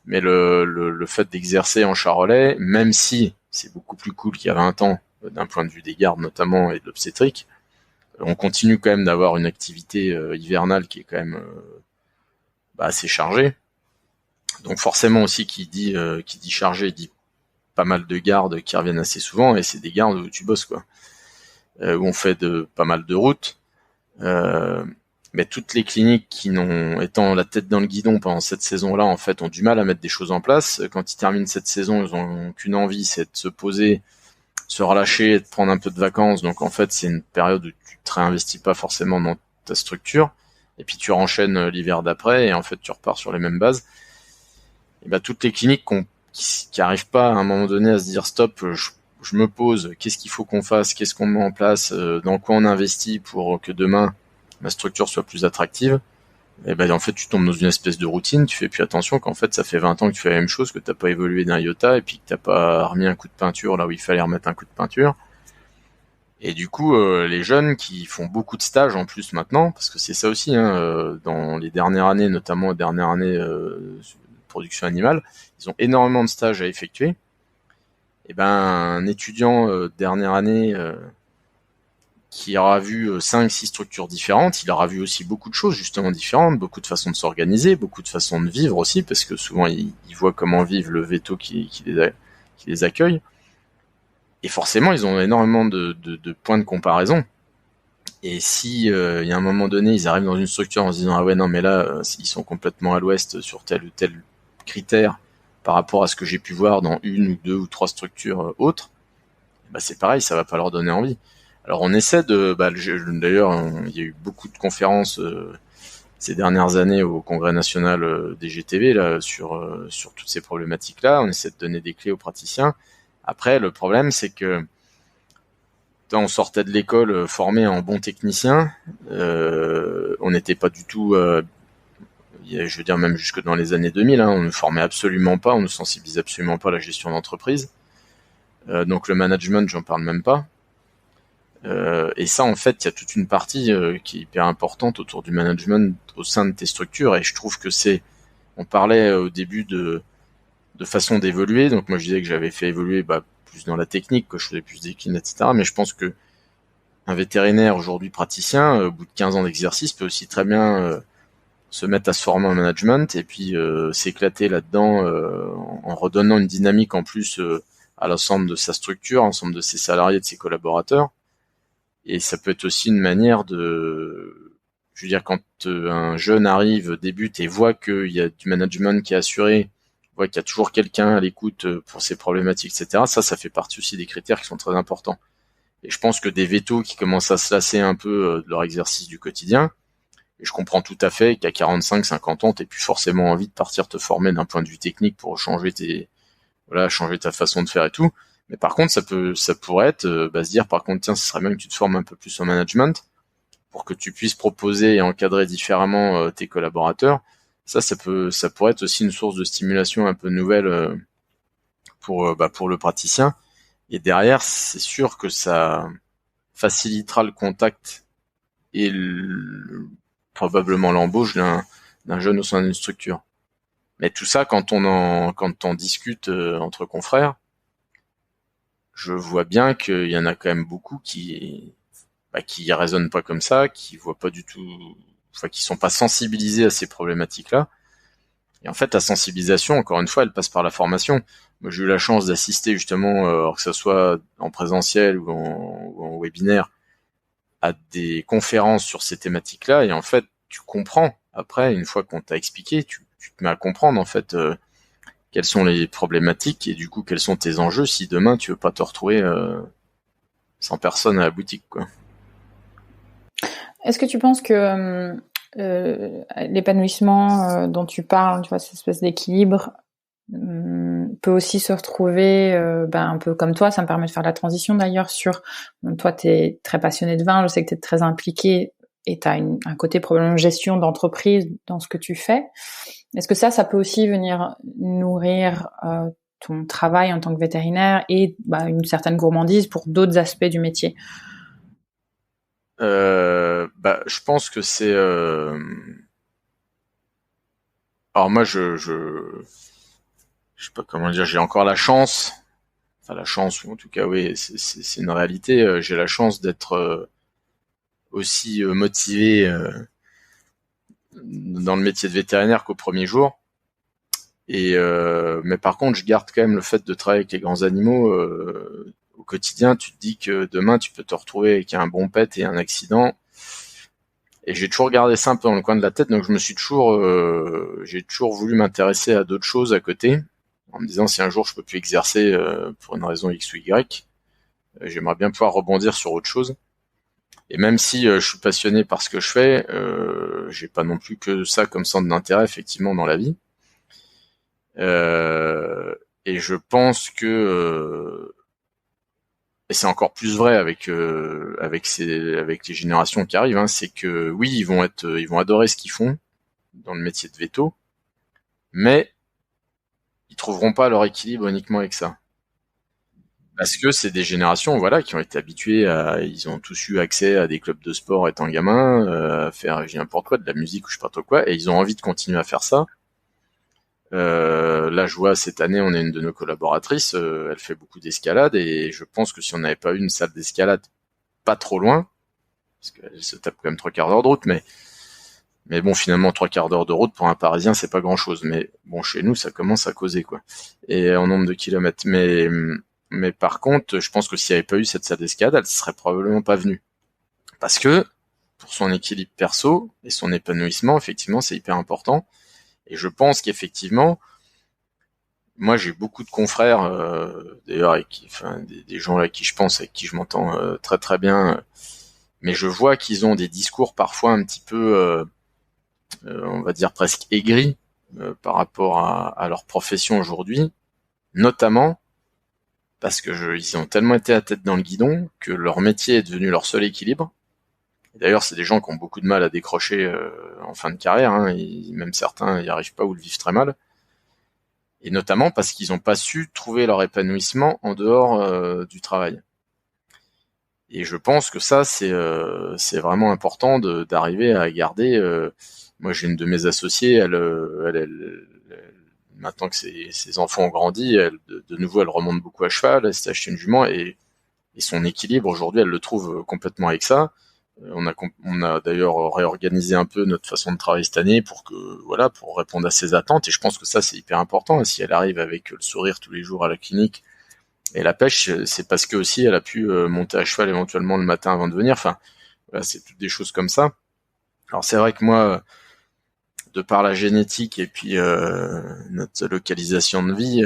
Mais le fait d'exercer en Charolais, même si c'est beaucoup plus cool qu'il y a 20 ans, d'un point de vue des gardes notamment et de l'obstétrique, on continue quand même d'avoir une activité hivernale qui est quand même assez chargée. Donc forcément aussi qui dit chargé, dit pas mal de gardes qui reviennent assez souvent, et c'est des gardes où tu bosses, quoi. Où on fait pas mal de routes. Mais toutes les cliniques qui étant la tête dans le guidon pendant cette saison-là, en fait, ont du mal à mettre des choses en place. Quand ils terminent cette saison, ils ont qu'une envie, c'est de se poser, se relâcher, de prendre un peu de vacances. Donc, en fait, c'est une période où tu te réinvestis pas forcément dans ta structure. Et puis, tu renchaînes l'hiver d'après et en fait, tu repars sur les mêmes bases. Et toutes les cliniques qui arrivent pas à un moment donné à se dire stop, je me pose, qu'est-ce qu'il faut qu'on fasse, qu'est-ce qu'on met en place, dans quoi on investit pour que demain ma structure soit plus attractive, et en fait tu tombes dans une espèce de routine, tu fais plus attention qu'en fait ça fait 20 ans que tu fais la même chose, que t'as pas évolué d'un iota et puis que t'as pas remis un coup de peinture là où il fallait remettre un coup de peinture. Et du coup, les jeunes qui font beaucoup de stages en plus maintenant, parce que c'est ça aussi, dans les dernières années, notamment les dernières années de production animale, ils ont énormément de stages à effectuer. Et ben, un étudiant dernière année qui aura vu 5-6 structures différentes, il aura vu aussi beaucoup de choses justement différentes, beaucoup de façons de s'organiser, beaucoup de façons de vivre aussi, parce que souvent il voit comment vivent le veto qui les accueille. Et forcément, ils ont énormément de points de comparaison. Et si y a un moment donné, ils arrivent dans une structure en se disant ah ouais non mais là ils sont complètement à l'ouest sur tel ou tel critère par rapport à ce que j'ai pu voir dans une ou deux ou trois structures autres, bah c'est pareil, ça va pas leur donner envie. Alors on essaie de, d'ailleurs il y a eu beaucoup de conférences ces dernières années au Congrès national des GTV là sur toutes ces problématiques là. On essaie de donner des clés aux praticiens. Après le problème c'est que quand on sortait de l'école formé en bon technicien, on n'était pas du tout, je veux dire même jusque dans les années 2000, on ne formait absolument pas, on ne sensibilisait absolument pas à la gestion d'entreprise. Donc le management, j'en parle même pas. Et ça, en fait, il y a toute une partie qui est hyper importante autour du management au sein de tes structures. Et je trouve que on parlait au début de façon d'évoluer. Donc moi, je disais que j'avais fait évoluer plus dans la technique, que je faisais plus d'équine, etc. Mais je pense que un vétérinaire aujourd'hui praticien, au bout de 15 ans d'exercice, peut aussi très bien se mettre à se former en management et puis s'éclater là-dedans en redonnant une dynamique en plus à l'ensemble de sa structure, à l'ensemble de ses salariés, de ses collaborateurs. Et ça peut être aussi une manière je veux dire, quand un jeune arrive, débute et voit qu'il y a du management qui est assuré, voit qu'il y a toujours quelqu'un à l'écoute pour ses problématiques, etc. Ça fait partie aussi des critères qui sont très importants. Et je pense que des vétos qui commencent à se lasser un peu de leur exercice du quotidien, et je comprends tout à fait qu'à 45, 50 ans, t'aies plus forcément envie de partir te former d'un point de vue technique pour changer ta façon de faire et tout. Mais par contre, ça pourrait être, se dire, par contre, tiens, ce serait bien que tu te formes un peu plus en management pour que tu puisses proposer et encadrer différemment tes collaborateurs. Ça pourrait être aussi une source de stimulation un peu nouvelle pour le praticien. Et derrière, c'est sûr que ça facilitera le contact et probablement l'embauche d'un jeune au sein d'une structure. Mais tout ça, quand on discute entre confrères, je vois bien qu'il y en a quand même beaucoup qui raisonnent pas comme ça, qui voient pas du tout, qui sont pas sensibilisés à ces problématiques-là. Et en fait, la sensibilisation, encore une fois, elle passe par la formation. Moi, j'ai eu la chance d'assister justement, que ce soit en présentiel ou en webinaire, à des conférences sur ces thématiques-là. Et en fait, tu comprends. Après, une fois qu'on t'a expliqué, tu te mets à comprendre en fait quelles sont les problématiques et du coup quels sont tes enjeux si demain tu veux pas te retrouver sans personne à la boutique, quoi. Est-ce que tu penses que l'épanouissement dont tu parles, tu vois, cette espèce d'équilibre, peut aussi se retrouver un peu comme toi, ça me permet de faire la transition d'ailleurs sur toi t'es très passionné de vin, je sais que t'es très impliqué et t'as un côté probablement gestion d'entreprise dans ce que tu fais. Est-ce que ça peut aussi venir nourrir ton travail en tant que vétérinaire et une certaine gourmandise pour d'autres aspects du métier? Je pense que c'est alors moi je sais pas comment dire, j'ai encore la chance, ou en tout cas oui, c'est une réalité, j'ai la chance d'être aussi motivé dans le métier de vétérinaire qu'au premier jour. Et mais par contre, je garde quand même le fait de travailler avec les grands animaux au quotidien. Tu te dis que demain, tu peux te retrouver avec un bon pet et un accident. Et j'ai toujours gardé ça un peu dans le coin de la tête, donc j'ai toujours voulu m'intéresser à d'autres choses à côté, en me disant si un jour je peux plus exercer pour une raison X ou Y, j'aimerais bien pouvoir rebondir sur autre chose. Et même si je suis passionné par ce que je fais, j'ai pas non plus que ça comme centre d'intérêt effectivement dans la vie. Et je pense que et c'est encore plus vrai avec les générations qui arrivent, c'est que oui, ils vont adorer ce qu'ils font dans le métier de véto, mais ils trouveront pas leur équilibre uniquement avec ça. Parce que c'est des générations, voilà, qui ont été habituées ils ont tous eu accès à des clubs de sport étant gamin, à faire n'importe quoi, de la musique ou je sais pas trop quoi, et ils ont envie de continuer à faire ça. Là, je vois, cette année, on a une de nos collaboratrices, elle fait beaucoup d'escalade, et je pense que si on n'avait pas eu une salle d'escalade pas trop loin, parce qu'elle se tape quand même 3/4 d'heure de route, mais bon, finalement, 3/4 d'heure de route pour un Parisien, c'est pas grand-chose. Mais bon, chez nous, ça commence à causer, quoi. Et en nombre de kilomètres. Mais par contre, je pense que s'il n'y avait pas eu cette salle d'escalade, elle serait probablement pas venue. Parce que, pour son équilibre perso et son épanouissement, effectivement, c'est hyper important. Et je pense qu'effectivement, moi, j'ai beaucoup de confrères, d'ailleurs, des gens avec qui je pense, avec qui je m'entends très très bien, mais je vois qu'ils ont des discours parfois un petit peu, on va dire presque aigris par rapport à leur profession aujourd'hui, notamment parce que ils ont tellement été à tête dans le guidon que leur métier est devenu leur seul équilibre. Et d'ailleurs, c'est des gens qui ont beaucoup de mal à décrocher en fin de carrière, hein, et même certains n'y arrivent pas ou le vivent très mal. Et notamment parce qu'ils n'ont pas su trouver leur épanouissement en dehors du travail. Et je pense que ça, c'est vraiment important d'arriver à garder. Moi, j'ai une de mes associées, maintenant que ses enfants ont grandi, de nouveau, elle remonte beaucoup à cheval, elle s'est acheté une jument, et son équilibre, aujourd'hui, elle le trouve complètement avec ça. On a d'ailleurs réorganisé un peu notre façon de travailler cette année pour répondre à ses attentes, et je pense que ça, c'est hyper important. Si elle arrive avec le sourire tous les jours à la clinique, et la pêche, c'est parce que aussi elle a pu monter à cheval éventuellement le matin avant de venir. Enfin, voilà, c'est toutes des choses comme ça. Alors c'est vrai que moi, de par la génétique et puis notre localisation de vie,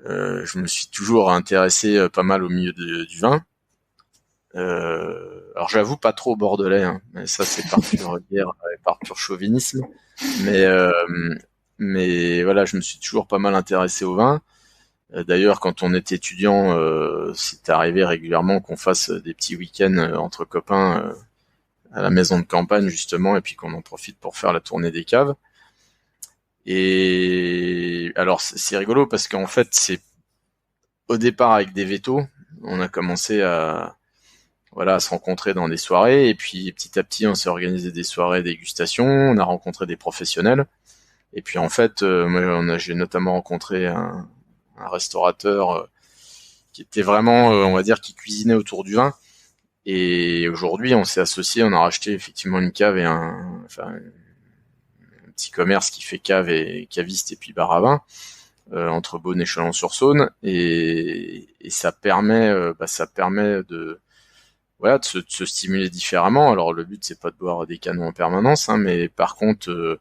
je me suis toujours intéressé pas mal au milieu du vin. Alors j'avoue pas trop au bordelais, hein, mais ça c'est par pure guerre et par pur chauvinisme. Mais mais voilà, je me suis toujours pas mal intéressé au vin. D'ailleurs, quand on était étudiant, c'était arrivé régulièrement qu'on fasse des petits week-ends entre copains à la maison de campagne, justement, et puis qu'on en profite pour faire la tournée des caves. Et alors, c'est rigolo parce qu'en fait, c'est au départ avec des vétos, on a commencé à se rencontrer dans des soirées, et puis petit à petit, on s'est organisé des soirées dégustation, on a rencontré des professionnels, et puis en fait, j'ai notamment rencontré un restaurateur qui était vraiment, on va dire, qui cuisinait autour du vin. Et aujourd'hui, on s'est associé, on a racheté effectivement une cave et un petit commerce qui fait cave et caviste et puis bar à vin entre Beaune et Chalon-sur-Saône, et ça permet de se stimuler différemment. Alors le but, c'est pas de boire des canons en permanence, hein, mais par contre,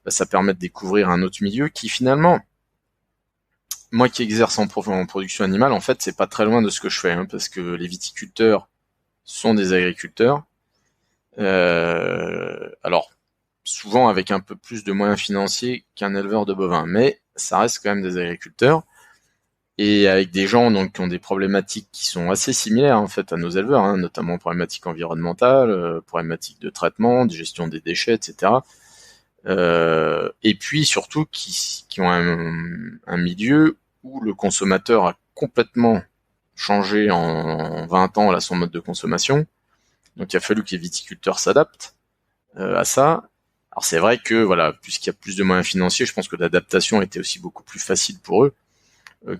ça permet de découvrir un autre milieu qui finalement, moi qui exerce en production animale, en fait, c'est pas très loin de ce que je fais, hein, parce que les viticulteurs sont des agriculteurs. Alors, souvent avec un peu plus de moyens financiers qu'un éleveur de bovins, mais ça reste quand même des agriculteurs, et avec des gens donc qui ont des problématiques qui sont assez similaires en fait à nos éleveurs, hein, notamment problématiques environnementales, problématiques de traitement, de gestion des déchets, etc. Et puis surtout qui ont un milieu où le consommateur a complètement changé en 20 ans son mode de consommation. Donc il a fallu que les viticulteurs s'adaptent à ça. Alors c'est vrai que voilà, puisqu'il y a plus de moyens financiers, je pense que l'adaptation était aussi beaucoup plus facile pour eux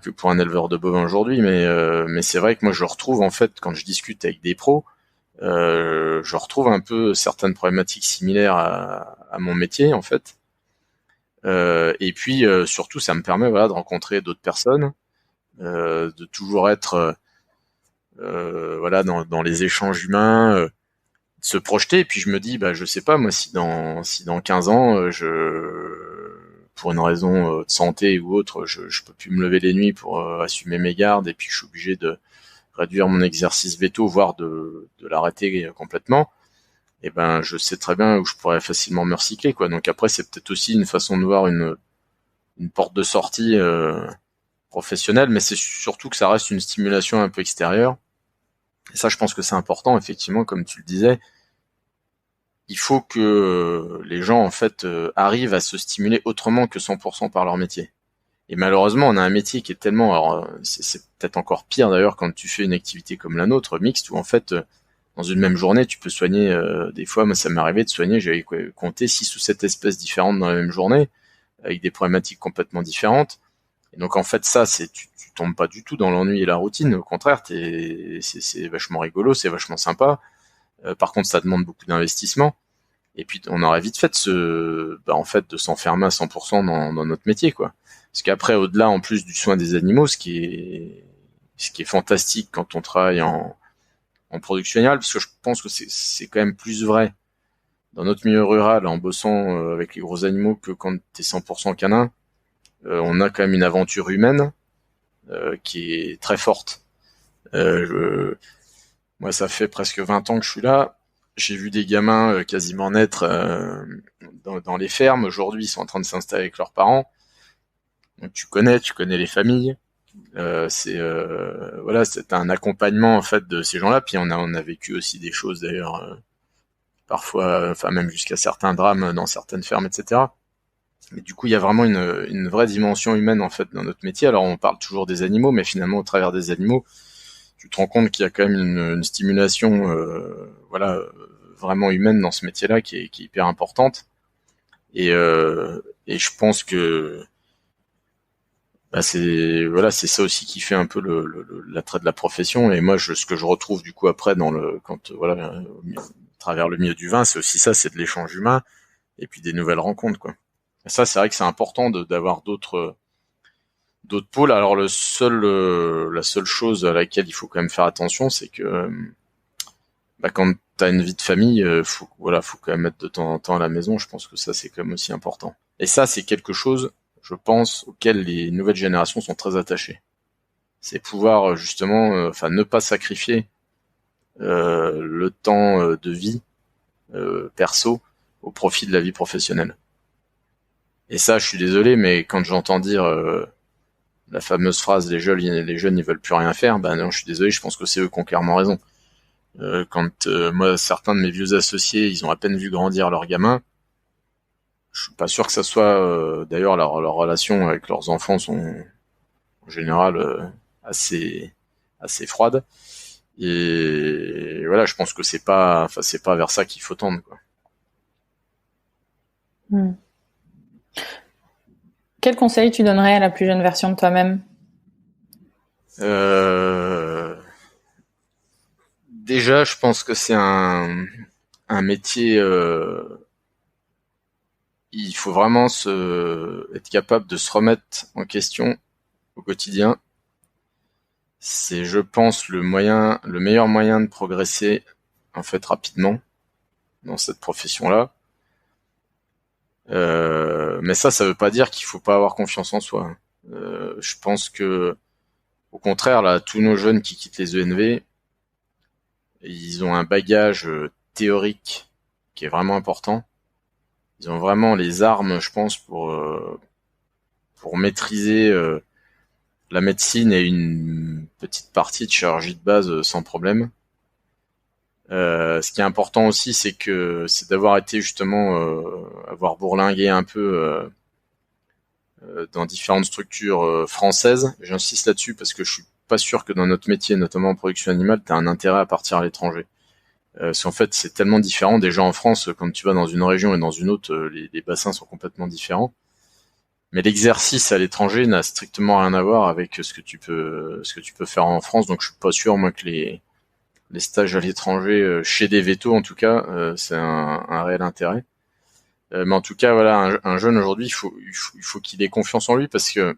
que pour un éleveur de bovins aujourd'hui. Mais c'est vrai que moi je retrouve en fait, quand je discute avec des pros, je retrouve un peu certaines problématiques similaires à mon métier en fait. Et puis surtout, ça me permet de rencontrer d'autres personnes, de toujours être dans les échanges humains, de se projeter. Et puis je me dis, je sais pas moi, si dans 15 ans, pour une raison de santé ou autre, je peux plus me lever les nuits pour assumer mes gardes, et puis je suis obligé de réduire mon exercice véto, voire de l'arrêter complètement. Et je sais très bien où je pourrais facilement me recycler, quoi. Donc après, c'est peut-être aussi une façon de voir une porte de sortie professionnelle, mais c'est surtout que ça reste une stimulation un peu extérieure. Et ça, je pense que c'est important, effectivement, comme tu le disais. Il faut que les gens, en fait, arrivent à se stimuler autrement que 100% par leur métier. Et malheureusement, on a un métier qui est tellement, alors c'est peut-être encore pire d'ailleurs quand tu fais une activité comme la nôtre, mixte, où en fait, dans une même journée, tu peux soigner, des fois, moi ça m'est arrivé de soigner, j'avais compté 6 ou 7 espèces différentes dans la même journée, avec des problématiques complètement différentes. Et donc en fait ça, tu tombes pas du tout dans l'ennui et la routine, au contraire, c'est vachement rigolo, c'est vachement sympa. Par contre, ça demande beaucoup d'investissement. Et puis on aurait vite fait de s'enfermer à 100% dans notre métier, quoi. Parce qu'après, au-delà, en plus du soin des animaux, ce qui est fantastique quand on travaille en production animale, parce que je pense que c'est quand même plus vrai dans notre milieu rural en bossant avec les gros animaux que quand t'es 100% canin. On a quand même une aventure humaine qui est très forte. Moi, ça fait presque 20 ans que je suis là. J'ai vu des gamins quasiment naître dans les fermes. Aujourd'hui, ils sont en train de s'installer avec leurs parents. Donc tu connais les familles. C'est un accompagnement en fait de ces gens-là. Puis on a vécu aussi des choses d'ailleurs, parfois, enfin même jusqu'à certains drames dans certaines fermes, etc. Mais du coup, il y a vraiment une vraie dimension humaine en fait dans notre métier. Alors on parle toujours des animaux, mais finalement au travers des animaux, tu te rends compte qu'il y a quand même une stimulation, vraiment humaine dans ce métier-là qui est hyper importante. Et je pense que c'est ça aussi qui fait un peu l'attrait de la profession. Et moi, ce que je retrouve du coup après à travers le milieu du vin, c'est aussi ça, c'est de l'échange humain et puis des nouvelles rencontres, quoi. Et ça, c'est vrai que c'est important d'avoir d'autres pôles. Alors la seule chose à laquelle il faut quand même faire attention, c'est que quand t'as une vie de famille, faut quand même être de temps en temps à la maison. Je pense que ça, c'est quand même aussi important. Et ça, c'est quelque chose, je pense, auquel les nouvelles générations sont très attachées. C'est pouvoir justement, ne pas sacrifier le temps de vie perso au profit de la vie professionnelle. Et ça, je suis désolé, mais quand j'entends dire la fameuse phrase les jeunes ils veulent plus rien faire, non, je suis désolé, je pense que c'est eux qui ont clairement raison. Quand moi, certains de mes vieux associés, ils ont à peine vu grandir leurs gamins, je suis pas sûr que ça soit d'ailleurs leurs relations avec leurs enfants sont en général assez froides. Et voilà, je pense que c'est pas vers ça qu'il faut tendre, quoi. Quel conseil tu donnerais à la plus jeune version de toi-même? Déjà, je pense que c'est un métier. Il faut vraiment être capable de se remettre en question au quotidien. C'est, je pense, le meilleur moyen de progresser en fait rapidement dans cette profession-là. Mais ça veut pas dire qu'il faut pas avoir confiance en soi. Je pense que, au contraire, là, tous nos jeunes qui quittent les ENV, ils ont un bagage théorique qui est vraiment important. Ils ont vraiment les armes, je pense, pour maîtriser la médecine et une petite partie de chirurgie de base sans problème. Ce qui est important aussi, c'est d'avoir été justement avoir bourlingué un peu dans différentes structures françaises. J'insiste là-dessus parce que je suis pas sûr que dans notre métier, notamment en production animale, tu as un intérêt à partir à l'étranger. Parce qu'en fait, c'est tellement différent. Déjà en France, quand tu vas dans une région et dans une autre, les bassins sont complètement différents. Mais l'exercice à l'étranger n'a strictement rien à voir avec ce que tu peux faire en France. Donc je suis pas sûr, moi, que les stages à l'étranger, chez des vétos en tout cas, c'est un réel intérêt. Mais en tout cas, voilà, un jeune aujourd'hui, il faut qu'il ait confiance en lui parce que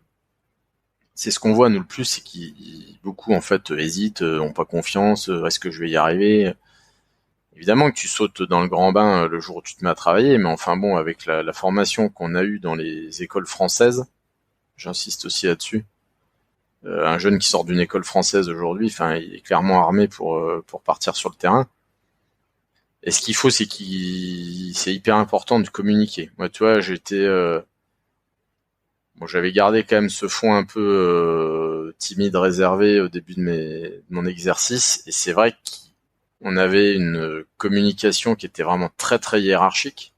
c'est ce qu'on voit nous le plus, c'est beaucoup en fait hésitent, ont pas confiance, est-ce que je vais y arriver? Évidemment que tu sautes dans le grand bain le jour où tu te mets à travailler, mais enfin bon, avec la formation qu'on a eue dans les écoles françaises, j'insiste aussi là-dessus. Un jeune qui sort d'une école française aujourd'hui, il est clairement armé pour partir sur le terrain. Et ce qu'il faut, c'est hyper important de communiquer. Moi, tu vois, j'avais gardé quand même ce fond un peu timide, réservé au début de mon exercice, et c'est vrai qu'on avait une communication qui était vraiment très très hiérarchique.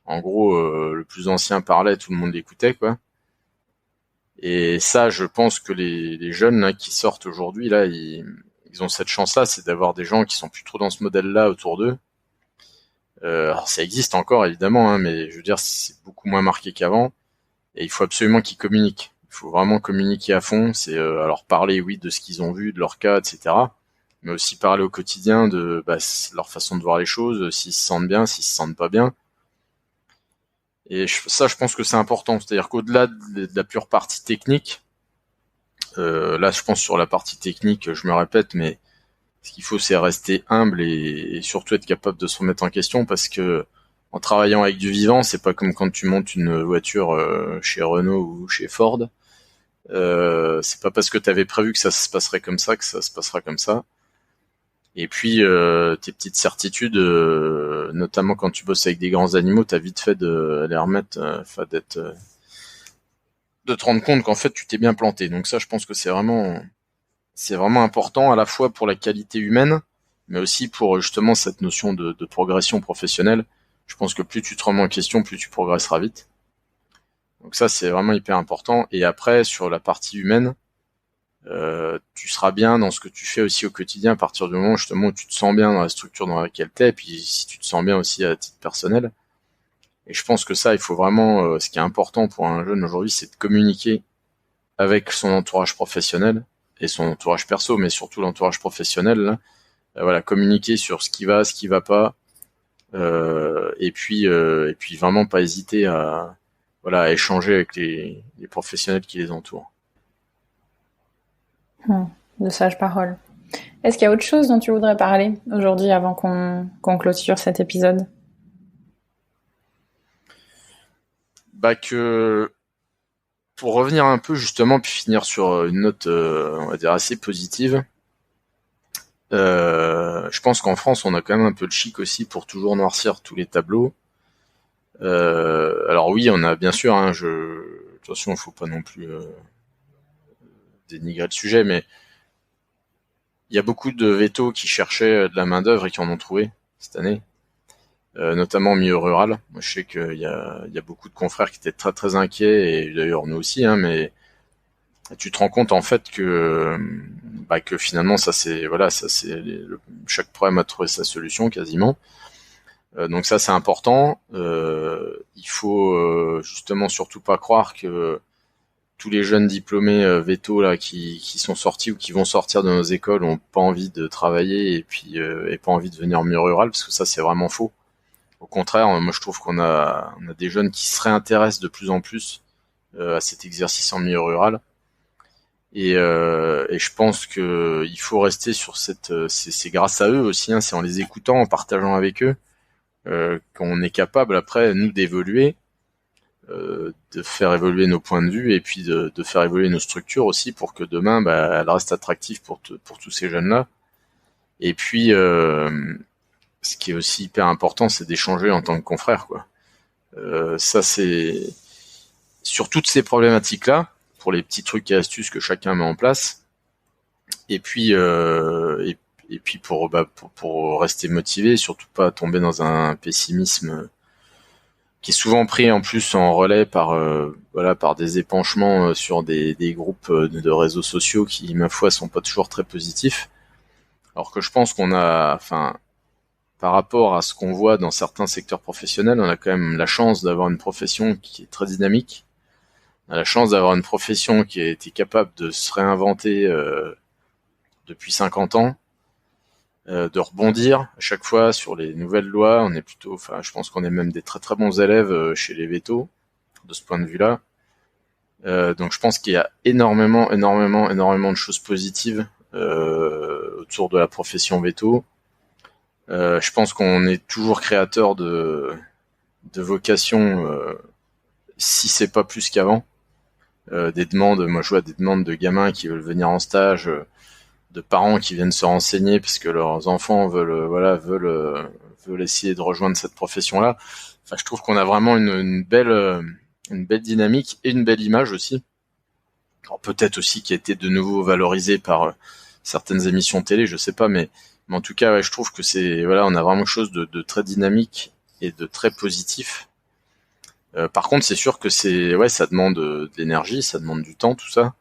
En gros, le plus ancien parlait, tout le monde l'écoutait, quoi. Et ça, je pense que les jeunes là, qui sortent aujourd'hui, là, ils ont cette chance-là, c'est d'avoir des gens qui sont plus trop dans ce modèle-là autour d'eux. Alors ça existe encore évidemment, hein, mais je veux dire c'est beaucoup moins marqué qu'avant. Et il faut absolument qu'ils communiquent. Il faut vraiment communiquer à fond. C'est alors parler, oui, de ce qu'ils ont vu, de leur cas, etc. Mais aussi parler au quotidien de leur façon de voir les choses, s'ils se sentent bien, s'ils se sentent pas bien. Et ça, je pense que c'est important. C'est-à-dire qu'au-delà de la pure partie technique, là, je pense sur la partie technique, je me répète, mais ce qu'il faut, c'est rester humble et surtout être capable de se remettre en question, parce que en travaillant avec du vivant, c'est pas comme quand tu montes une voiture chez Renault ou chez Ford. C'est pas parce que tu avais prévu que ça se passerait comme ça que ça se passera comme ça. Et puis tes petites certitudes, notamment quand tu bosses avec des grands animaux, t'as vite fait de les remettre, de te rendre compte qu'en fait tu t'es bien planté. Donc ça, je pense que c'est vraiment important à la fois pour la qualité humaine, mais aussi pour justement cette notion de progression professionnelle. Je pense que plus tu te remets en question, plus tu progresseras vite. Donc ça, c'est vraiment hyper important. Et après, sur la partie humaine, tu seras bien dans ce que tu fais aussi au quotidien à partir du moment justement où tu te sens bien dans la structure dans laquelle t'es, et puis si tu te sens bien aussi à titre personnel. Et je pense que ça, il faut vraiment, ce qui est important pour un jeune aujourd'hui, c'est de communiquer avec son entourage professionnel et son entourage perso, mais surtout l'entourage professionnel, là. Voilà, communiquer sur ce qui va pas, et puis vraiment pas hésiter à échanger avec les professionnels qui les entourent. De sages paroles. Est-ce qu'il y a autre chose dont tu voudrais parler aujourd'hui avant qu'on clôture cet épisode? Que pour revenir un peu justement puis finir sur une note on va dire assez positive, je pense qu'en France on a quand même un peu de chic aussi pour toujours noircir tous les tableaux. Alors oui, on a bien sûr, attention, il faut pas non plus dénigrer le sujet, mais il y a beaucoup de vétos qui cherchaient de la main d'œuvre et qui en ont trouvé cette année, notamment au milieu rural. Moi, je sais qu'il y a beaucoup de confrères qui étaient très très inquiets, et d'ailleurs nous aussi, hein, mais tu te rends compte en fait que finalement chaque problème a trouvé sa solution quasiment. Donc ça, c'est important. Il faut justement surtout pas croire que tous les jeunes diplômés vétos là qui sont sortis ou qui vont sortir de nos écoles ont pas envie de travailler et pas envie de venir en milieu rural, parce que ça, c'est vraiment faux. Au contraire, moi je trouve qu'on a des jeunes qui se réintéressent de plus en plus à cet exercice en milieu rural. Et je pense que il faut rester sur c'est grâce à eux aussi, hein, c'est en les écoutant, en partageant avec eux, qu'on est capable après nous d'évoluer, de faire évoluer nos points de vue, et puis de faire évoluer nos structures aussi pour que demain elles restent attractives pour tous ces jeunes-là. Et puis ce qui est aussi hyper important, c'est d'échanger en tant que confrère, quoi. Ça, c'est sur toutes ces problématiques-là, pour les petits trucs et astuces que chacun met en place, et puis pour rester motivé, surtout pas tomber dans un pessimisme qui est souvent pris en plus en relais par des épanchements sur des groupes de réseaux sociaux qui, ma foi, sont pas toujours très positifs. Alors que je pense qu'on a, par rapport à ce qu'on voit dans certains secteurs professionnels, on a quand même la chance d'avoir une profession qui est très dynamique. On a la chance d'avoir une profession qui a été capable de se réinventer depuis 50 ans, de rebondir à chaque fois sur les nouvelles lois. On est plutôt, je pense qu'on est même des très très bons élèves chez les vétos de ce point de vue-là. Donc je pense qu'il y a énormément de choses positives autour de la profession véto. Je pense qu'on est toujours créateur de vocations, si c'est pas plus qu'avant. Des demandes, moi je vois des demandes de gamins qui veulent venir en stage, de parents qui viennent se renseigner parce que leurs enfants veulent essayer de rejoindre cette profession-là. Je trouve qu'on a vraiment une belle dynamique et une belle image aussi. Alors peut-être aussi qui a été de nouveau valorisée par certaines émissions télé, je sais pas, mais en tout cas, je trouve que on a vraiment quelque chose de très dynamique et de très positif. Par contre, c'est sûr que ça demande de l'énergie, ça demande du temps, tout ça.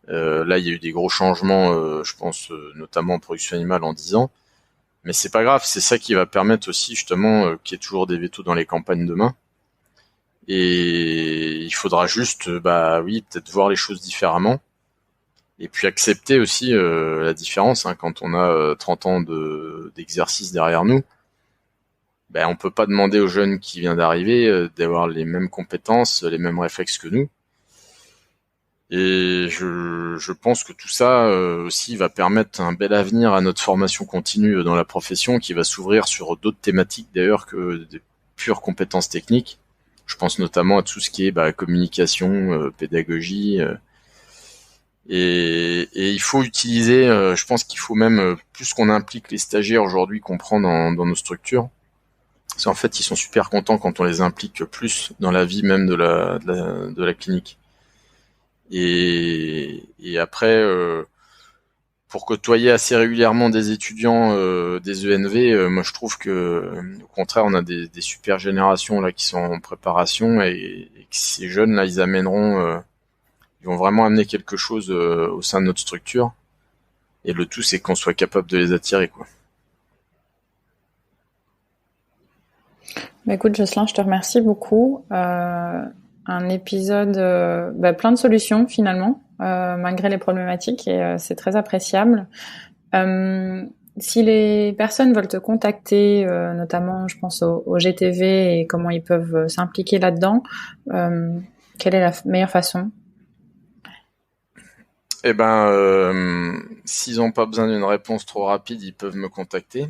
Là, il y a eu des gros changements, je pense, notamment en production animale en 10 ans. Mais c'est pas grave, c'est ça qui va permettre aussi, justement, qu'il y ait toujours des vétos dans les campagnes demain. Et il faudra juste, peut-être voir les choses différemment. Et puis accepter aussi la différence, hein, quand on a 30 ans d'exercice derrière nous. On peut pas demander aux jeunes qui viennent d'arriver d'avoir les mêmes compétences, les mêmes réflexes que nous. Et je pense que tout ça aussi va permettre un bel avenir à notre formation continue dans la profession, qui va s'ouvrir sur d'autres thématiques d'ailleurs que des pures compétences techniques. Je pense notamment à tout ce qui est communication, pédagogie. Et il faut utiliser, je pense qu'il faut même, plus qu'on implique les stagiaires aujourd'hui qu'on prend dans nos structures, parce qu'en fait ils sont super contents quand on les implique plus dans la vie même de la clinique. Et après, pour côtoyer assez régulièrement des étudiants des ENV, moi je trouve que au contraire on a des super générations là qui sont en préparation, et que ces jeunes là ils vont vraiment amener quelque chose au sein de notre structure, et le tout c'est qu'on soit capable de les attirer, quoi. Écoute Jocelyn, je te remercie beaucoup. Un épisode plein de solutions finalement, malgré les problématiques, et c'est très appréciable. Si les personnes veulent te contacter, notamment je pense au GTV et comment ils peuvent s'impliquer là-dedans, quelle est la meilleure façon? S'ils n'ont pas besoin d'une réponse trop rapide, ils peuvent me contacter.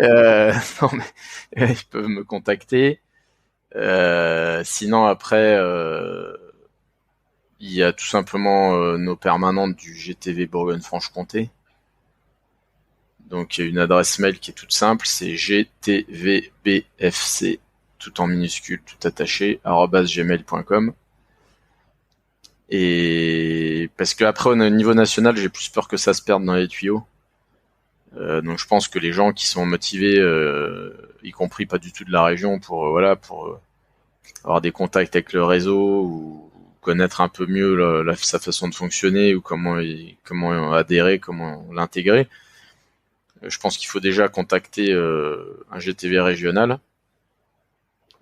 Non, mais ils peuvent me contacter. Sinon, après, il y a tout simplement nos permanentes du GTV Bourgogne-Franche-Comté. Donc, il y a une adresse mail qui est toute simple, c'est gtvbfc, tout en minuscule, tout attaché, @gmail.com. Et parce que après, au niveau national, j'ai plus peur que ça se perde dans les tuyaux. Donc je pense que les gens qui sont motivés, y compris pas du tout de la région, pour avoir des contacts avec le réseau, ou connaître un peu mieux sa façon de fonctionner, ou comment adhérer, comment l'intégrer, je pense qu'il faut déjà contacter un GTV régional,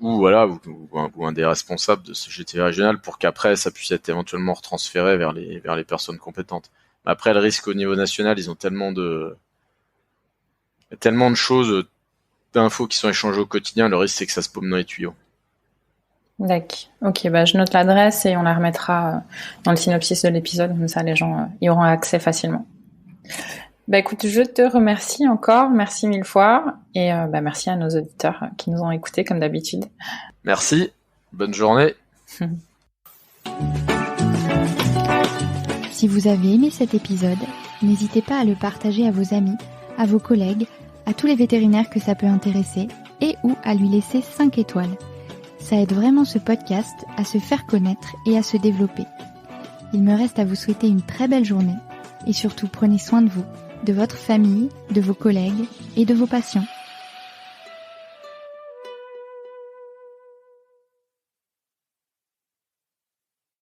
ou un des responsables de ce GTV régional, pour qu'après ça puisse être éventuellement retransféré vers les personnes compétentes. Mais après, le risque au niveau national, ils ont tellement de choses, d'infos qui sont échangées au quotidien, le risque c'est que ça se paume dans les tuyaux. D'accord. Ok, je note l'adresse et on la remettra dans le synopsis de l'épisode, comme ça les gens y auront accès facilement. Écoute, je te remercie encore, merci 1000 fois, et merci à nos auditeurs qui nous ont écoutés comme d'habitude. Merci, bonne journée. Si vous avez aimé cet épisode, n'hésitez pas à le partager à vos amis, à vos collègues, à tous les vétérinaires que ça peut intéresser, et ou à lui laisser 5 étoiles. Ça aide vraiment ce podcast à se faire connaître et à se développer. Il me reste à vous souhaiter une très belle journée, et surtout prenez soin de vous, de votre famille, de vos collègues et de vos patients.